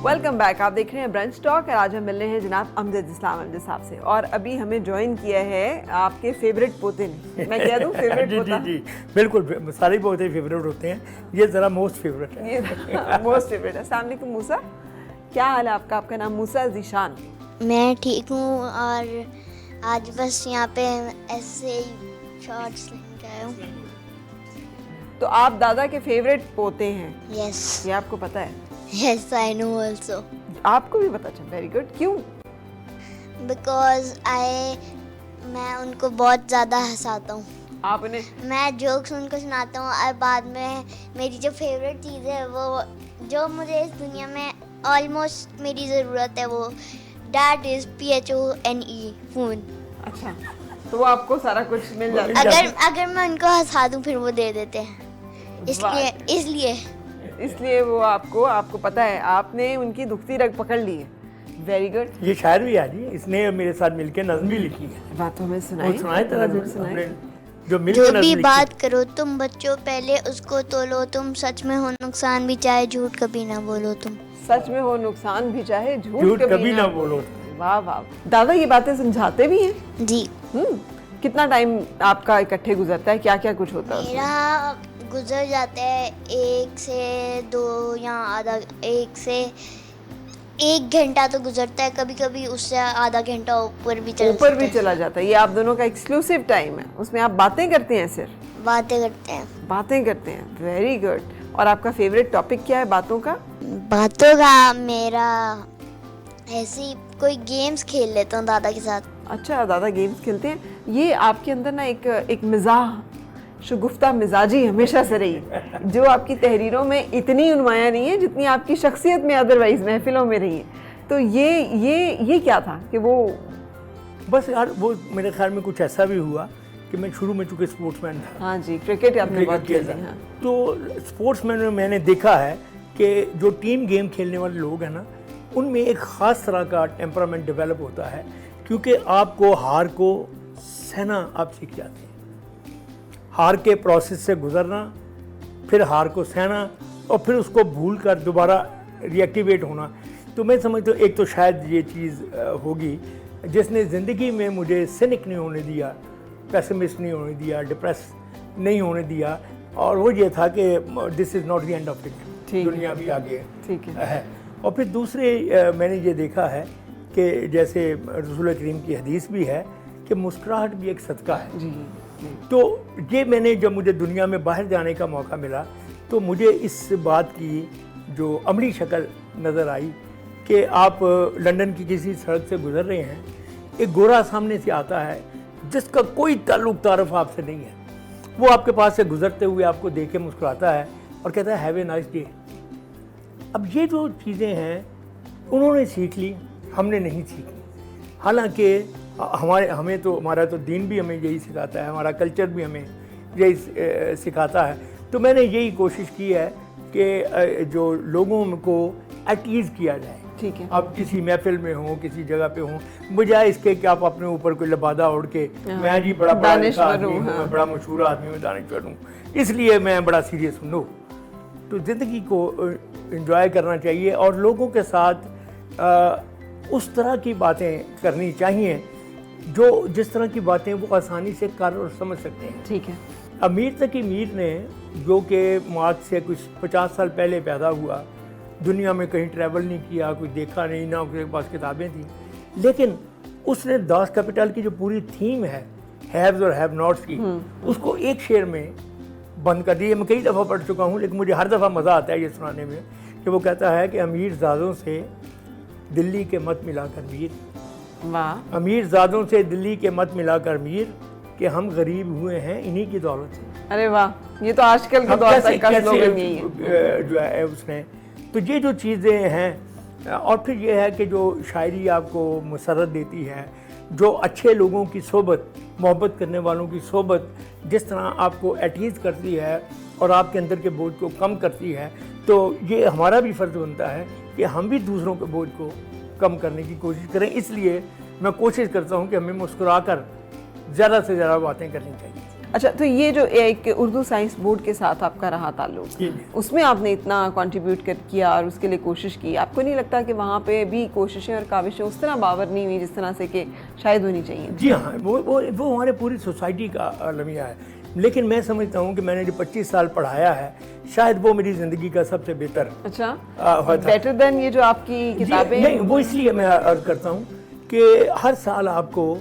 Welcome back. आप देख रहे हैं ब्रंच टॉक और आज हम मिल रहे हैं जनाब अमजद इस्लाम अमजद साहब से, और अभी हमें ज्वाइन किया है आपके फेवरेट पोते ने। मैं कह दूं फेवरेट जी पोता? जी जी बिल्कुल, सारे पोते फेवरेट होते हैं, ये ज़रा मोस्ट फेवरेट है। ये मोस्ट फेवरेट है। अस्सलाम वालेकुम मूसा, क्या हाल है आपका? आपका नाम मूसा ज़ीशान। मैं ठीक हूँ और आज बस यहाँ पे ऐसे ही शॉर्ट्स लेके आया हूँ। तो आप दादा के फेवरेट पोते हैं, यस ये आपको पता है? यस आई नो ऑल्सो आपको भी पता चला, वेरी गुड। क्यों? बिकॉज मैं उनको बहुत ज़्यादा हंसाता हूँ। आप उन्हें मैं जोक्स उनको सुनाता हूँ और बाद में मेरी जो फेवरेट चीज़ है वो जो मुझे इस दुनिया में ऑलमोस्ट मेरी ज़रूरत है वो डैट इज़ PHONE फ़ोन। अच्छा, तो वो आपको सारा कुछ मिल जाता है? अगर मैं उनको हंसा दूँ फिर वो दे देते हैं, इसलिए इसलिए वो आपको पता है, आपने उनकी दुखती रग पकड़ ली है। Very good. ये शायर भी है जी, इसने मेरे साथ मिलकर नज़्म भी लिखी है। बात तो हमें वो सुनाई, सुनाए तरह जरूर सुनाई। जो मिल्टन जो भी लिखी- बात करो तुम बच्चों पहले उसको तोलो, तुम सच में हो नुकसान भी चाहे झूठ कभी ना बोलो तुम। सच में हो नुकसान भी चाहे झूठ झूठ कभी ना बोलो। वाह वाह। दादा ये बातें समझाते भी हैं? जी कितना टाइम आपका इकट्ठे गुजरता है, क्या क्या कुछ होता है उसमें? मेरा गुजर जाता है 1 से 2 या आधा 1 से 1 घंटा तो गुजरता है, कभी कभी उससे आधा घंटा ऊपर भी ऊपर भी चला जाता है। ये आप दोनों का एक्सक्लूसिव टाइम है, उसमें आप बातें करते हैं, सिर्फ बातें करते हैं। बातें करते हैं। Very good. और आपका फेवरेट टॉपिक क्या है बातों का? बातों का मेरा ऐसी कोई गेम्स खेल लेता हूँ दादा के साथ। अच्छा, दादा गेम्स खेलते हैं। ये आपके अंदर ना एक मिजाज, शगुफ्ता मिजाजी हमेशा से रही है, जो आपकी तहरीरों में इतनी नुमायां नहीं है जितनी आपकी शख्सियत में अदरवाइज महफिलों में रही है। तो ये क्या था कि वो बस यार वो मेरे ख्याल में कुछ ऐसा भी हुआ कि मैं शुरू में चूँकि स्पोर्ट्समैन था, हाँ जी, क्रिकेट आपने बहुत क्रिकेट खेली। खेला। हाँ तो स्पोर्ट्समैन में मैंने देखा है कि जो टीम गेम खेलने वाले लोग हैं ना, उनमें एक ख़ास तरह का टेम्परामेंट डेवलप होता है, क्योंकि आपको हार को सहना आप सीख जाते हैं। हार के प्रोसेस से गुजरना, फिर हार को सहना और फिर उसको भूल कर दोबारा रिएक्टिवेट होना। तो मैं समझता हूँ एक तो शायद ये चीज़ होगी जिसने ज़िंदगी में मुझे सिनिक नहीं होने दिया, पेसिमिस्ट नहीं होने दिया, डिप्रेस नहीं होने दिया, और वो ये था कि this is not the end of it, ठीक है। दुनिया भी आगे ठीक है। है। और फिर दूसरे मैंने ये देखा है कि जैसे रसूल करीम की हदीस भी है कि मुस्कुराहट भी एक सदका है। जी। तो ये मैंने जब मुझे दुनिया में बाहर जाने का मौका मिला तो मुझे इस बात की जो अमली शक्ल नज़र आई कि आप लंदन की किसी सड़क से गुजर रहे हैं, एक गोरा सामने से आता है जिसका कोई ताल्लुक तारफ़ आपसे नहीं है, वो आपके पास से गुजरते हुए आपको देख के मुस्कुराता है और कहता है हैव ए नाइस डे। अब ये जो चीज़ें हैं उन्होंने सीख ली, हमने नहीं सीखी। हालांकि हमारा तो दीन भी हमें यही सिखाता है, हमारा कल्चर भी हमें यही सिखाता है। तो मैंने यही कोशिश की है कि जो लोगों को एट ईज़ किया जाए। ठीक है। आप किसी महफिल में हो, किसी जगह पे हो, बजाय इसके कि आप अपने ऊपर कोई लबादा ओढ़ के मैं जी बड़ा दानिश्वर आदमी हूँ, हूँ, हाँ। मैं बड़ा मशहूर आदमी हूँ, दानिश्वर हूँ, इसलिए मैं बड़ा सीरियस हूँ। नो, तो ज़िंदगी को एंजॉय करना चाहिए और लोगों के साथ उस तरह की बातें करनी चाहिए जो जिस तरह की बातें वो आसानी से कर और समझ सकते हैं। ठीक है। अमीर तक मीर ने, जो कि आज से कुछ 50 साल पहले पैदा हुआ, दुनिया में कहीं ट्रैवल नहीं किया, कुछ देखा नहीं, ना उसके पास किताबें थी, लेकिन उसने दास कैपिटल की जो पूरी थीम है हैव्स और हैव नॉट्स की, उसको एक शेर में बंद कर दिया। मैं कई दफ़ा पढ़ चुका हूँ, लेकिन मुझे हर दफ़ा मज़ा आता है ये सुनाने में कि वो कहता है कि अमीर ज़ादों से दिल्ली के मत मिलाकर मीर, वाह। अमीर ज़ादों से दिल्ली के मत मिलाकर मीर, कि हम गरीब हुए हैं इन्हीं की दौलत से। अरे वाह, ये तो आजकल के हम दौर कैसे तक का स्लोगन यही है। कैसे जो है उसने, तो ये जो चीज़ें हैं, और फिर ये है कि जो शायरी आपको मसरत देती है, जो अच्छे लोगों की सोबत, मोहब्बत करने वालों की सोबत जिस तरह आपको एटीज़ करती है और आपके अंदर के बोझ को कम करती है, तो ये हमारा भी फ़र्ज़ बनता है कि हम भी दूसरों के बोझ को कम करने की कोशिश करें। इसलिए मैं कोशिश करता हूँ कि हमें मुस्कुरा कर ज़्यादा से ज़्यादा बातें करनी चाहिए। अच्छा, तो ये जो एक उर्दू साइंस बोर्ड के साथ आपका रहा ताल्लुक, जी। उसमें आपने इतना कंट्रीब्यूट किया और उसके लिए कोशिश की, आपको नहीं लगता कि वहाँ पे भी कोशिशें और काविशें उस तरह बावर नहीं हुई जिस तरह से कि शायद होनी चाहिए? जी हाँ, वो हमारे पूरी सोसाइटी का अलमिया है, लेकिन मैं समझता हूँ कि मैंने जो 25 साल पढ़ाया है, शायद वो मेरी ज़िंदगी का सबसे बेहतर अच्छा, था। बेटर देन ये जो आपकी किताबें? नहीं, वो इसलिए मैं अर्ज करता हूँ कि हर साल आपको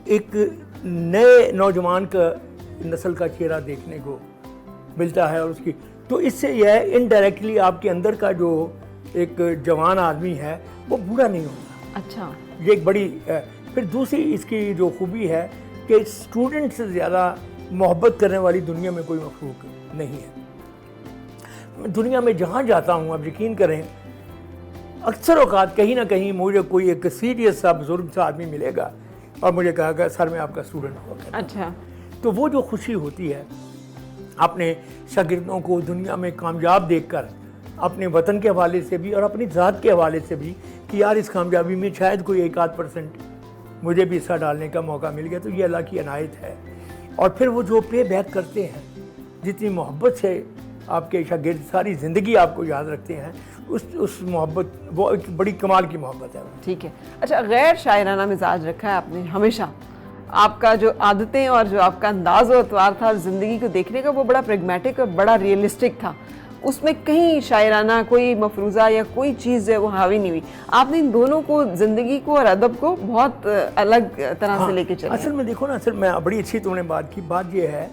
एक नए नौजवान का नस्ल का चेहरा देखने को मिलता है, और उसकी तो इससे यह इनडायरेक्टली आपके अंदर का जो एक जवान आदमी है वो बूढ़ा नहीं होता। अच्छा, ये एक बड़ी फिर दूसरी इसकी जो खूबी है कि स्टूडेंट से ज़्यादा मोहब्बत करने वाली दुनिया में कोई मखलूक नहीं है। दुनिया में जहाँ जाता हूँ, आप यकीन करें, अक्सर औकात कहीं ना कहीं मुझे कोई एक सीरियस सा बुजुर्ग सा आदमी मिलेगा और मुझे कहा सर मैं आपका स्टूडेंट हुआ। अच्छा, तो वो जो खुशी होती है अपने शागिर्दों को दुनिया में कामयाब देखकर, अपने वतन के हवाले से भी और अपनी ज़ात के हवाले से भी, कि यार इस कामयाबी में शायद कोई 1-8% मुझे भी हिस्सा डालने का मौका मिल गया, तो ये अल्लाह की अनायत है। और फिर वो जो पे बैक करते हैं, जितनी मोहब्बत से आपके शागिर्द सारी ज़िंदगी आपको याद रखते हैं, उस मोहब्बत, वो एक बड़ी कमाल की मोहब्बत है। ठीक है। अच्छा, गैर शायराना मिजाज रखा है आपने हमेशा। आपका जो आदतें और जो आपका अंदाज़ और अतवार था ज़िंदगी को देखने का, वो बड़ा प्रेगमेटिक और बड़ा रियलिस्टिक था। उसमें कहीं शायराना कोई मफरूज़ा या कोई चीज़ जो है वो हावी नहीं हुई। आपने इन दोनों को, ज़िंदगी को और अदब को बहुत अलग तरह से लेके चले। असल में देखो ना, असल में बड़ी अच्छी तुमने बात की। बात ये है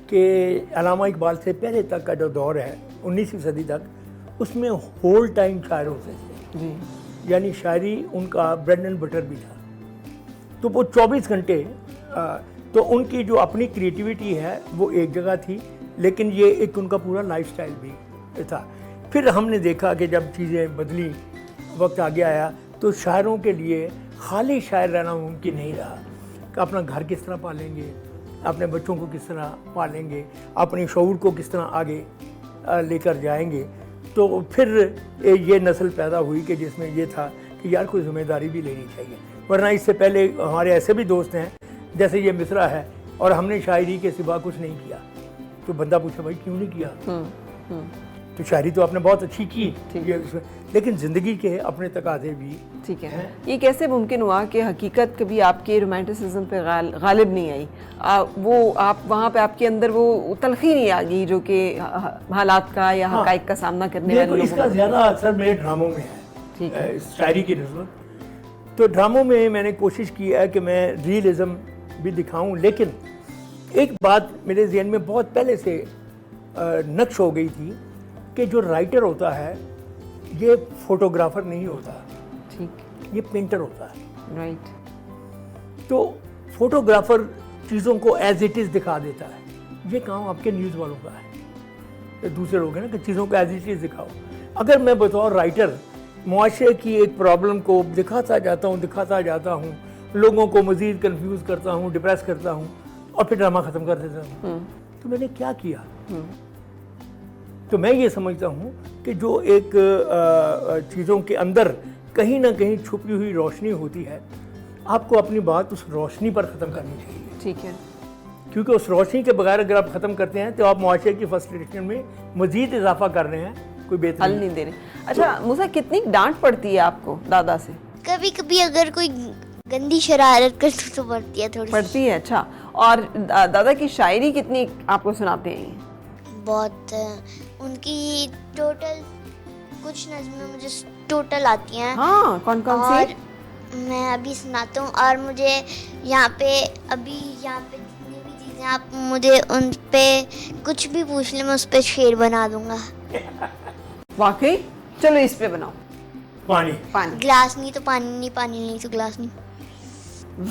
कि अल्लामा इकबाल से पहले तक का जो दौर है 19वीं सदी तक, उसमें होल टाइम शायर होते थे जी। यानी शायरी उनका ब्रेड एंड बटर भी था। तो वो 24 घंटे, तो उनकी जो अपनी क्रिएटिविटी है वो एक जगह थी, लेकिन ये एक उनका पूरा लाइफस्टाइल भी था। फिर हमने देखा कि जब चीज़ें बदली, वक्त आगे आया, तो शायरों के लिए खाली शायर रहना मुमकिन नहीं रहा कि अपना घर किस तरह पालेंगे, अपने बच्चों को किस तरह पालेंगे, अपनी शऊर को किस तरह आगे लेकर जाएंगे। तो फिर ये नस्ल पैदा हुई कि जिसमें ये था कि यार कोई ज़िम्मेदारी भी लेनी चाहिए। वरना इससे पहले हमारे ऐसे भी दोस्त हैं, जैसे ये मिसरा है, और हमने शायरी के सिवा कुछ नहीं किया। तो बंदा पूछा भाई क्यों नहीं किया? तो शायरी तो आपने बहुत अच्छी की, लेकिन ज़िंदगी के अपने तकाज़े भी। ठीक है। ये कैसे मुमकिन हुआ कि हकीकत कभी आपके रोमांटिसिज्म पे गालिब नहीं आई? वो आप वहाँ पे आपके अंदर वो तलखी नहीं आ गई जो कि हालात का या हकाइक का सामना करने वाले लोगों इसका ज़्यादा असर मेरे ड्रामों में है। ठीक है। शायरी की नस्बत तो ड्रामों में मैंने कोशिश की है कि मैं रियलिज़म भी दिखाऊं, लेकिन एक बात मेरे ज़हन में बहुत पहले से नक्श हो गई थी कि जो राइटर होता है ये फोटोग्राफर नहीं होता। ठीक। ये पेंटर होता है। राइट। तो फोटोग्राफर चीज़ों को एज इट इज़ दिखा देता है। ये काम आपके न्यूज़ वालों का है। दूसरे लोग हैं ना कि चीज़ों को एज इट इज़ दिखाओ। अगर मैं बतौर राइटर मुआशरे की एक प्रॉब्लम को दिखाता जाता हूँ, लोगों को मज़ीद कंफ्यूज करता हूँ, डिप्रेस करता हूँ, और फिर ड्रामा ख़त्म कर देता हूँ, तो मैंने क्या किया? तो मैं ये समझता हूँ कि जो एक चीज़ों के अंदर कहीं ना कहीं छुपी हुई रोशनी होती है, आपको अपनी बात उस रोशनी पर ख़त्म करनी चाहिए। ठीक है। क्योंकि उस रोशनी के बगैर अगर आप ख़त्म करते हैं तो आप मुआशरे की फ्रस्ट्रेशन में मज़ीद इजाफा कर रहे हैं, कोई बेहतर हल नहीं दे रहे। अच्छा मूसा, कितनी डांट पड़ती है आपको दादा से? कभी कभी अगर कोई गंदी शरारत कर तो पड़ती है, थोड़ी पड़ती है। अच्छा, और दादा की शायरी कितनी आपको सुनाते हैं? बहुत। उनकी टोटल कुछ नज़में मुझे टोटल आती हैं। हाँ, कौन कौन और सी? मैं अभी सुनाता हूँ। और मुझे यहाँ पे जितनी भी चीज़ें आप मुझे उन पे कुछ भी पूछ लें, मैं उस पर शेर बना दूंगा। वाकई? चलो इस पे बनाओ। पानी। ग्लास नहीं तो पानी नहीं, पानी नहीं तो ग्लास नहीं।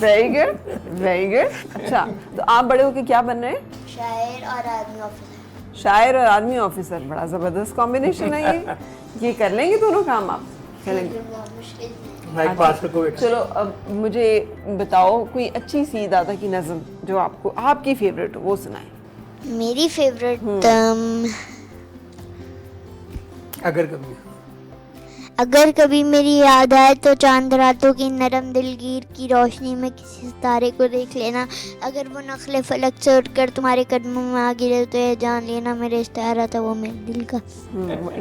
Very good, very good. अच्छा, तो आप बड़े होके क्या बन रहे हैं? शायर और आर्मी ऑफिसर। शायर और आर्मी ऑफिसर, बड़ा ज़बरदस्त कॉम्बिनेशन है ये कर लेंगे दोनों काम आप? चलेंगे। बहुत मुश्किल। माइक पास रखो। चलो अब मुझे बताओ कोई अच्छी सी दादा की नज़म जो आपको, आपकी फेवरेट हो, वो सुनाए। मेरी फेवरेट अगर कभी मेरी याद आए तो चांद रातों की नरम दिलगीर की रोशनी में किसी सितारे को देख लेना। अगर वो नखले फलक से उठकर तुम्हारे कदमों में आ गिरे तो ये जान लेना मेरे इस्तारा था वो मेरे दिल का।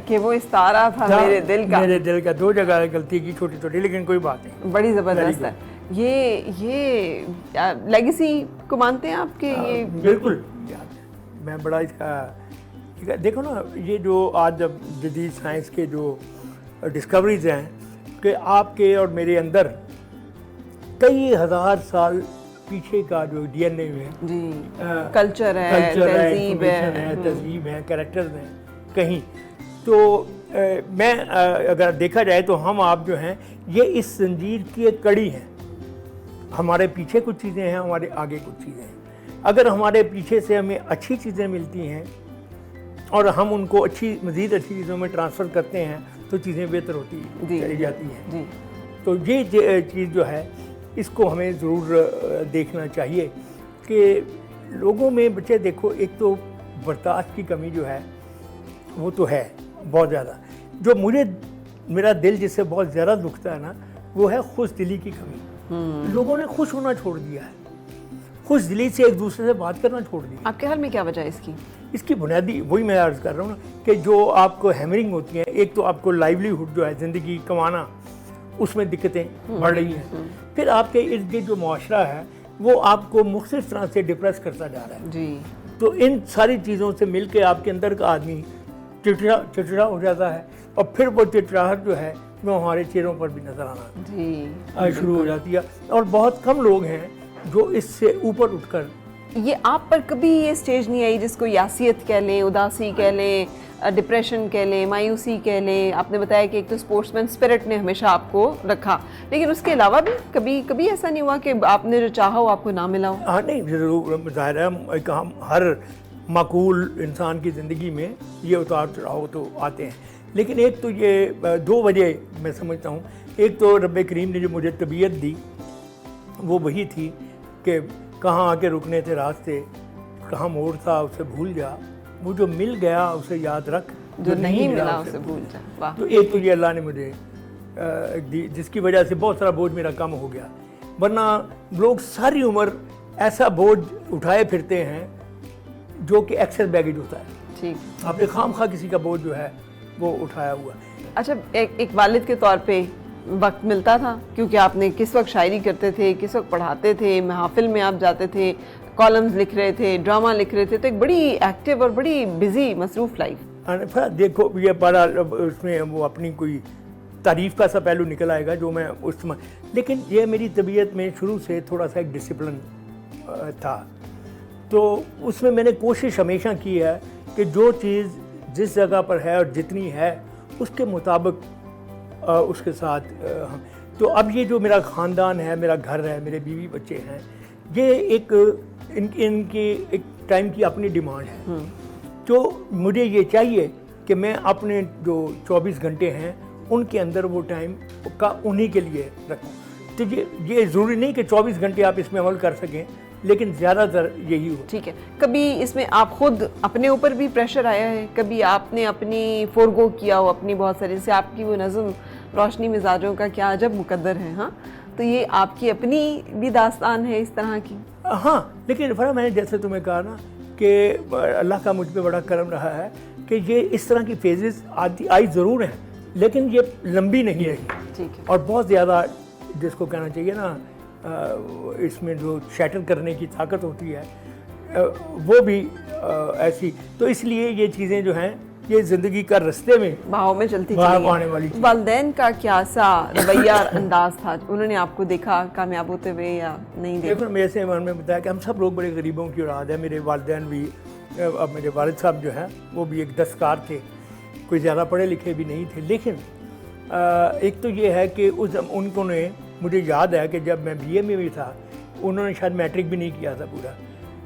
कि वो इस्तारा था मेरे दिल का। मेरे दिल का। 2 जगह गलती की, छोटी छोटी, लेकिन कोई बात नहीं, बड़ी ज़बरदस्त है। ये लेगेसी को मानते हैं आपके? ये बिल्कुल मैं बड़ा इसका देखो ना, ये जो आज जब जदीद साइंस के जो डिस्कवरीज हैं कि आपके और मेरे अंदर कई हज़ार साल पीछे का जो डीएनए है जी, कल्चर है, तहजीब है, कैरेक्टर्स हैं कहीं, तो मैं अगर देखा जाए तो हम आप जो हैं ये इस जंजीर की एक कड़ी है। हमारे पीछे कुछ चीज़ें हैं, हमारे आगे कुछ चीज़ें हैं। अगर हमारे पीछे से हमें अच्छी चीज़ें मिलती हैं और हम उनको मज़ीद अच्छी चीज़ों में ट्रांसफ़र करते हैं तो चीज़ें बेहतर होती चली जाती हैं। तो ये चीज़ जो है इसको हमें ज़रूर देखना चाहिए कि लोगों में, बच्चे देखो, एक तो बर्दाश्त की कमी जो है वो तो है बहुत ज़्यादा। जो मेरा दिल जिससे बहुत ज़्यादा दुखता है ना, वो है खुश दिली की कमी। लोगों ने खुश होना छोड़ दिया है। खुश दिली से एक दूसरे से बात करना छोड़ दिया। आपके ख्याल में क्या वजह है इसकी? इसकी बुनियादी वही मैं अर्ज़ कर रहा हूँ ना कि जो आपको हैमरिंग होती है, एक तो आपको लाइवलीहुड जो है ज़िंदगी कमाना, उसमें दिक्कतें बढ़ रही हैं। फिर आपके इर्द गिर्द जो मुआशरा है वो आपको मुख्तलिफ तरह से डिप्रेस करता जा रहा है जी। तो इन सारी चीज़ों से मिल के आपके अंदर का आदमी चिड़चिड़ा हो जाता है और फिर वो चिड़चिड़ाहट जो है वो हमारे चेहरों पर भी नज़र आना शुरू हो जाती है। और बहुत कम लोग हैं जो इससे ऊपर उठकर, ये आप पर कभी ये स्टेज नहीं आई जिसको यासियत कह लें, उदासी कह लें, डिप्रेशन कह लें, मायूसी कह लें? आपने बताया कि एक तो स्पोर्ट्समैन स्पिरिट ने हमेशा आपको रखा, लेकिन उसके अलावा भी कभी ऐसा नहीं हुआ कि आपने जो चाहा हो आपको ना मिला हो? हाँ नहीं, ज़रूर ज़ाहिर है हम हर माकूल इंसान की ज़िंदगी में ये उतार चढ़ाव तो आते हैं, लेकिन एक तो ये दो वजह मैं समझता हूँ। एक तो रब करीम ने जो मुझे तबीयत दी वो वही थी कि कहाँ आके रुकने थे रास्ते, कहाँ मोड़ था उसे भूल जा, वो जो मिल गया उसे याद रख, जो नहीं मिला उसे भूल जा। वाह। तो एक तो ये अल्लाह ने मुझे दी, जिसकी वजह से बहुत सारा बोझ मेरा कम हो गया। वरना लोग सारी उम्र ऐसा बोझ उठाए फिरते हैं जो कि एक्सेस बैगेज होता है। ठीक। आपने खामखा किसी का बोझ जो है वो उठाया हुआ। अच्छा, एक वालिद के तौर पे वक्त मिलता था, क्योंकि आपने किस वक्त शायरी करते थे, किस वक्त पढ़ाते थे, महफिल में आप जाते थे, कॉलम्स लिख रहे थे, ड्रामा लिख रहे थे, तो एक बड़ी एक्टिव और बड़ी बिजी मसरूफ लाइफ। देखो ये बड़ा उसमें वो अपनी कोई तारीफ़ का सा पहलू निकल आएगा जो मैं उस समय, लेकिन ये मेरी तबीयत में शुरू से थोड़ा सा एक डिसिप्लिन था, तो उसमें मैंने कोशिश हमेशा की है कि जो चीज़ जिस जगह पर है और जितनी है उसके मुताबिक उसके साथ तो अब ये जो मेरा ख़ानदान है, मेरा घर है, मेरे बीवी बच्चे हैं, ये इनकी एक टाइम की अपनी डिमांड है। तो मुझे ये चाहिए कि मैं अपने जो 24 घंटे हैं उनके अंदर वो टाइम का उन्हीं के लिए रखूं। तो ये ज़रूरी नहीं कि 24 घंटे आप इसमें अमल कर सकें, लेकिन ज़्यादातर यही हो। ठीक है। कभी इसमें आप खुद अपने ऊपर भी प्रेशर आया है? कभी आपने अपनी फोरगो किया हो अपनी बहुत सारी से आपकी वो नज़म रोशनी मिजाजों का क्या अजब मुकद्दर है? हाँ, तो ये आपकी अपनी भी दास्तान है इस तरह की? हाँ, लेकिन फरा मैंने जैसे तुम्हें कहा ना कि अल्लाह का मुझ पर बड़ा करम रहा है कि ये इस तरह की फेजेस आई ज़रूर हैं, लेकिन ये लंबी नहीं रही। ठीक है। और बहुत ज़्यादा जिसको कहना चाहिए ना इसमें जो शैटर करने की ताकत होती है वो भी ऐसी, तो इसलिए ये चीज़ें जो हैं ये ज़िंदगी का रास्ते में बहाव में चलती आने वाली चीज़। वालिदैन का क्या सा रवैया अंदाज था? उन्होंने आपको देखा कामयाब होते हुए या नहीं देखा? देखो, मेरे से मन में बताया कि हम सब लोग बड़े गरीबों की औलाद है। मेरे वालिदैन भी, अब मेरे वालिद साहब जो हैं वो भी एक दस्तकार थे, कोई ज़्यादा पढ़े लिखे भी नहीं थे, लेकिन एक तो ये है कि उनको ने मुझे याद है कि जब मैं BA में भी था, उन्होंने शायद मैट्रिक भी नहीं किया था पूरा,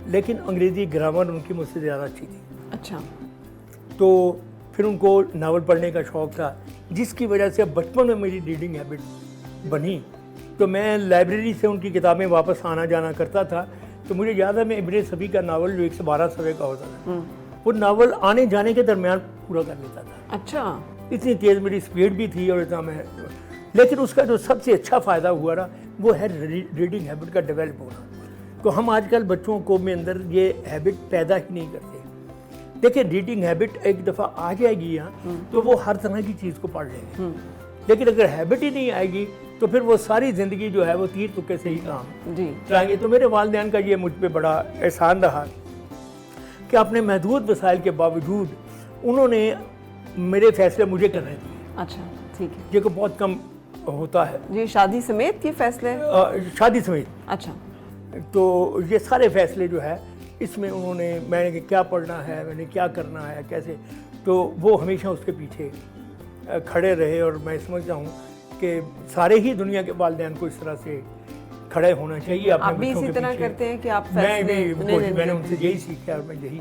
लेकिन अंग्रेज़ी ग्रामर उनकी मुझसे ज़्यादा अच्छी थी। अच्छा। तो फिर उनको नावल पढ़ने का शौक़ था, जिसकी वजह से बचपन में मेरी रीडिंग हैबिट बनी। तो मैं लाइब्रेरी से उनकी किताबें वापस आना जाना करता था। तो मुझे याद है मैं इब्ने सफ़ी का नावल जो 112 सफ़े का होता था, वो नावल आने जाने के दरमियान पूरा कर लेता था। अच्छा। इतनी तेज़ मेरी स्पीड भी थी और इतना मैं, लेकिन उसका जो सबसे अच्छा फ़ायदा हुआ ना वो है रीडिंग हैबिट का डेवलप होना। तो हम आजकल बच्चों को में अंदर ये हैबिट पैदा ही नहीं करते। देखिए, रीडिंग हैबिट एक दफ़ा आ जाएगी यहाँ तो वो हर तरह की चीज़ को पढ़ लेंगे, लेकिन अगर हैबिट ही नहीं आएगी तो फिर वो सारी ज़िंदगी जो है वो तीर तुक्के से ही काम चलाएंगे। तो मेरे वालिदैन का ये मुझ पर बड़ा एहसान रहा कि अपने महदूद वसाइल के बावजूद उन्होंने मेरे फैसले मुझे करने दिए। अच्छा, ठीक है। ये को बहुत कम होता है जी। शादी समेत ये फैसले? शादी समेत। अच्छा। तो ये सारे फैसले जो है इसमें उन्होंने, मैंने क्या पढ़ना है, मैंने क्या करना है, कैसे, तो वो हमेशा उसके पीछे खड़े रहे। और मैं समझता हूँ कि सारे ही दुनिया के वालिदैन को इस तरह से खड़े होना चाहिए अपने आप भी बच्चों इसी के तरह पीछे। करते हैं कि आप मैंने उनसे यही सीखा और मैं यही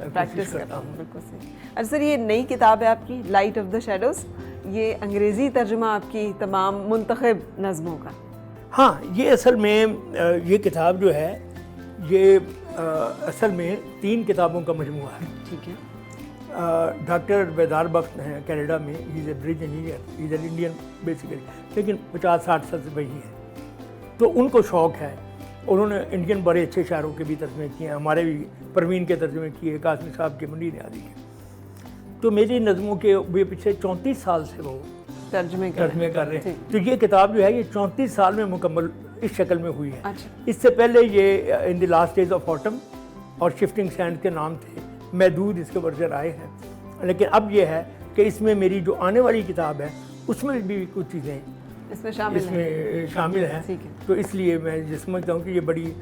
प्रैक्टिस करता हूँ। बिल्कुल सही। अच्छा सर, ये नई किताब है आपकी लाइट ऑफ द शैडोज़, ये अंग्रेज़ी तर्जुमा आपकी तमाम मुंतखब नज़मों का? हाँ, ये असल में ये किताब जो है ये असल में 3 किताबों का मजमूआ है। ठीक है। डॉक्टर बेदार बख्त हैं कनाडा में, he is a bridge engineer, he is an Indian basically, लेकिन 50-60 साल से वही है। तो उनको शौक़ है उन्होंने इंडियन बड़े अच्छे शायरों के भी तर्जमे किए हैं, हमारे भी परवीन के तर्जमे किए, कासमी साहब के, मुनीर न्याज़ी के। तो मेरी नज़मों के वे पिछले 34 साल से वो तर्जमे कर रहे हैं। तो ये किताब जो है ये 34 साल में मुकम्मल इस शक्ल में हुई है। अच्छा। इससे पहले ये in the last days of autumn और शिफ्टिंग सैंड के नाम थे, महदूद इसके वर्जन आए हैं। लेकिन अब ये है कि इसमें मेरी जो आने वाली किताब है उसमें भी कुछ चीज़ें इसमें शामिल हैं। ठीक है। तो इसलिए मैं ये समझता हूँ कि ये बड़ी,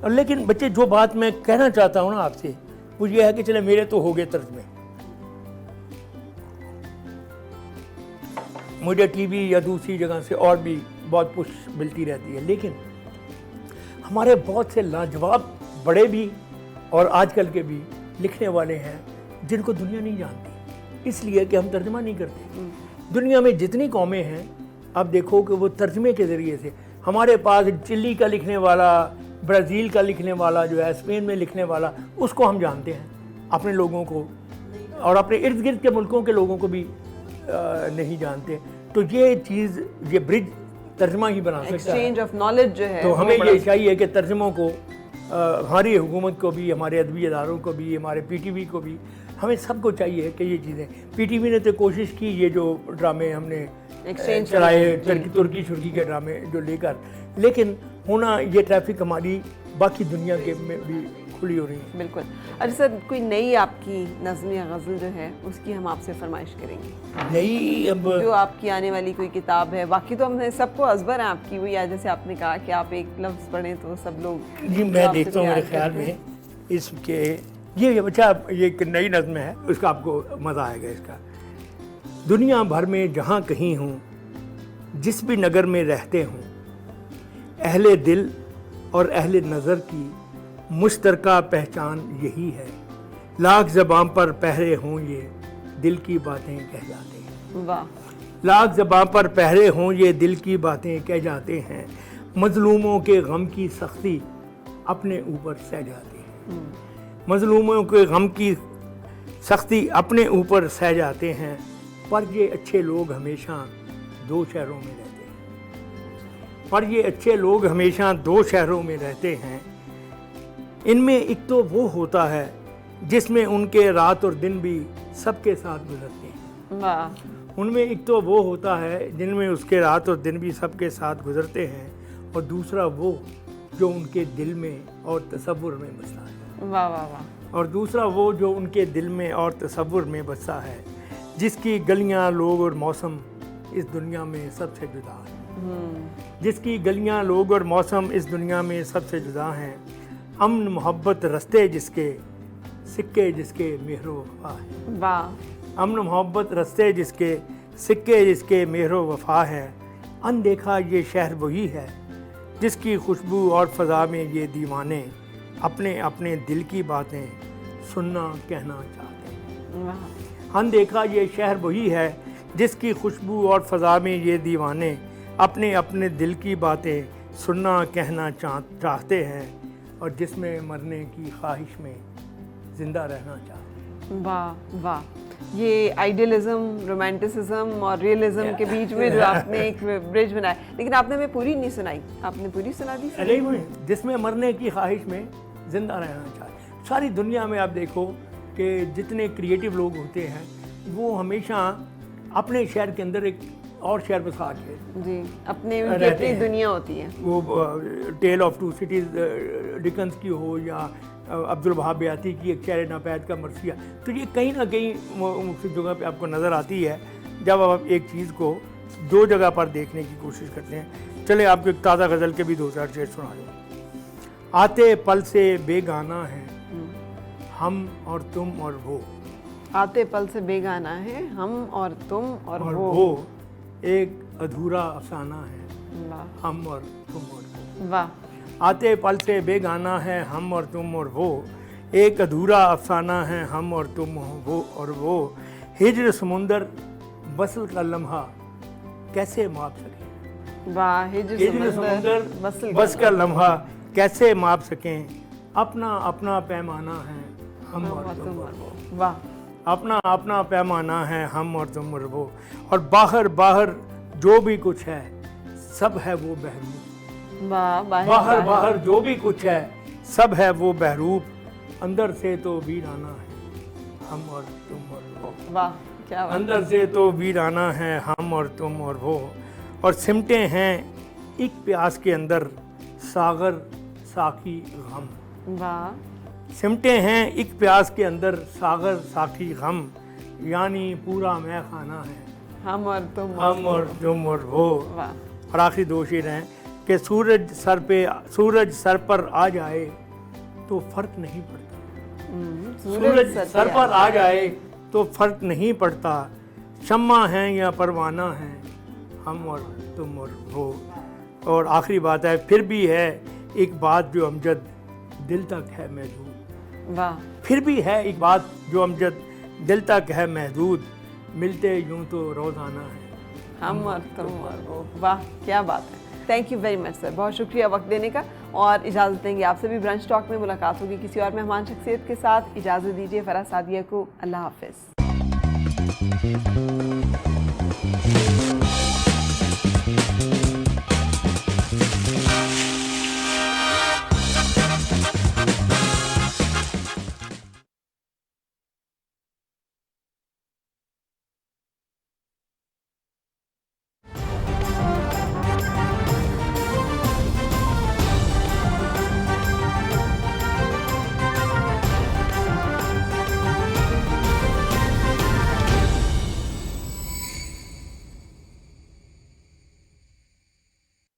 और लेकिन बच्चे जो बात मैं कहना चाहता हूँ ना आपसे वो ये है कि चले मेरे तो हो गए तर्जमे, मुझे टीवी या दूसरी जगह से और भी बहुत पुश मिलती रहती है, लेकिन हमारे बहुत से लाजवाब बड़े भी और आजकल के भी लिखने वाले हैं जिनको दुनिया नहीं जानती, इसलिए कि हम तर्जमा नहीं करते। दुनिया में जितनी कौमें हैं अब देखो कि वो तर्जमे के ज़रिए से, हमारे पास चिली का लिखने वाला, ब्राज़ील का लिखने वाला जो है, स्पेन में लिखने वाला, उसको हम जानते हैं, अपने लोगों को और अपने इर्द गिर्द के मुल्कों के लोगों को भी नहीं जानते। तो ये चीज़, ये ब्रिज तर्जमा ही बना सकता है, एक्सचेंज ऑफ नॉलेज जो है। तो हमें ये चाहिए कि तर्जमों को हमारी हुकूमत को भी, हमारे अदबी इदारों को भी, हमारे PTV को भी, हमें सबको चाहिए कि ये चीज़ें, PTV ने तो कोशिश की, ये जो ड्रामे हमने एक्सचेंज चलाए तुर्की शुर्की के ड्रामे जो लेकर, लेकिन होना ये ट्रैफिक हमारी बाकी दुनिया के में भी खुली हो रही है। बिल्कुल। अच्छा सर, कोई नई आपकी नज़्म या गज़ल जो है उसकी हम आपसे फरमाइश करेंगे, नई अब जो आपकी आने वाली कोई किताब है। बाकी तो हमने सबको अजबर है आपकी, वही आज जैसे आपने कहा कि आप एक लफ्ज़ पढ़ें तो सब लोग जी मैं देखता हूँ, मेरे ख्याल में इसके ये बच्चा, ये एक नई नज़्म है, उसका आपको मज़ा आएगा इसका। दुनिया भर में जहाँ कहीं हूँ, जिस भी नगर में रहते हूँ, अहले दिल और अहले नज़र की मुश्तरका पहचान यही है। लाख ज़बान पर पहरे हों ये दिल की बातें कह जाते हैं। वाह। लाख ज़बान पर पहरे हों ये दिल की बातें कह जाते हैं। मज़लूमों के गम की सख्ती अपने ऊपर सह जाते हैं। मज़लूमों के गम की सख्ती अपने ऊपर सह जाते हैं। पर ये अच्छे लोग हमेशा दो शहरों में रहते हैं। पर ये अच्छे लोग हमेशा दो शहरों में रहते हैं। इनमें एक तो वो होता है जिसमें उनके रात और दिन भी सबके साथ गुजरते हैं। वाह। उनमें एक तो वो होता है जिनमें उसके रात और दिन भी सबके साथ गुजरते हैं, और दूसरा वो जो उनके दिल में और तसव्वुर में बसता है। वाह वाह वाह। और दूसरा वो जो उनके दिल में और तसव्वुर में बसता है, जिसकी गलियां, लोग और मौसम इस दुनिया में सबसे जुदा है। जिसकी गलियां, लोग और मौसम इस दुनिया में सबसे जुदा हैं। अमन मोहब्बत रस्ते जिसके, सिक्के जिसके मेहरो वफा है। वाह। अमन मोहब्बत रस्ते जिसके, सिक्के जिसके मेहरो वफा है। अनदेखा ये शहर वही है जिसकी खुशबू और फ़ज़ा में ये दीवाने अपने अपने दिल की बातें सुनना कहना चाहते हैं। वाह। अनदेखा ये शहर वही है जिसकी खुशबू और फ़ज़ा में ये दीवाने अपने अपने दिल की बातें सुनना कहना चाहते हैं, और जिसमें मरने की ख्वाहिश में ज़िंदा रहना चाहते हैं। वाह वाह। ये आइडियलिज्म, रोमांटिसिज्म और रियलिज्म के बीच में जो आपने एक ब्रिज बनाया, लेकिन आपने हमें पूरी नहीं सुनाई। आपने पूरी सुना दी? नहीं, जिसमें मरने की ख्वाहिश में ज़िंदा रहना चाहते। सारी दुनिया में आप देखो कि जितने क्रिएटिव लोग होते हैं वो हमेशा अपने शहर के अंदर एक और शहर बसा के जी अपनी अपनी दुनिया होती है। वो tale of two cities Dickens की हो या अब्दुल वहाब बयाती की एक शहर नापैद का मरसिया, तो ये कहीं ना कहीं मुख्तलिफ जगह पे आपको नज़र आती है जब आप एक चीज़ को दो जगह पर देखने की कोशिश करते हैं। चले आपको एक ताज़ा गज़ल के भी दो चार शेर सुना दूँ। आते पल से बेगाना है हम और तुम और वो। आते पल से बेगाना है हम और तुम और वो एक अधूरा अफसाना है हम और तुम और वो। वाह। आते पल से बेगाना है हम और तुम और वो, एक अधूरा अफसाना है हम और तुम वो और वो। हिज्र समुंदर वसल का लम्हा कैसे माप सकें। वाह। हिज्र समुंदर बस का लम्हा कैसे माप सकें। अपना अपना पैमाना है हम और तुम और वो। वाह। अपना अपना पैमाना है हम और तुम और वो, और बाहर बाहर जो भी कुछ है सब है वो बहरूं। वाह, बाहर बाहर जो भी कुछ है सब है वो बहरूप, अंदर से तो वीराना है हम और तुम और वो। वाह, क्या बात। अंदर से तो वीराना है हम और तुम और वो, और सिमटे हैं एक प्यास के अंदर सागर साकी गम। वाह, सिमटे हैं एक प्यास के अंदर सागर साकी गम, यानी पूरा मैं खाना है हम और तुम हम और तुम और वो। वाह, और आखिरी दो शेर हैं कि सूरज सर पर आ जाए तो फर्क नहीं पड़ता, सूरज सर पर आ जाए तो फर्क नहीं पड़ता, शम्मा हैं या परवाना हैं हम और तुम और वो। और आखिरी बात है, फिर भी है एक बात जो अमजद दिल तक है महदूद। वाह, फिर भी है एक बात जो अमजद दिल तक है महदूद, मिलते यूं तो रोज़ाना है हम और तुम और वो। वाह, क्या बात है। Thank you very much sir, बहुत शुक्रिया वक्त देने का। और इजाज़त देंगे आपसे भी ब्रंच टॉक में मुलाकात होगी किसी और मेहमान शख्सियत के साथ। इजाज़त दीजिए फराह सादिया को, अल्लाह हाफिज़।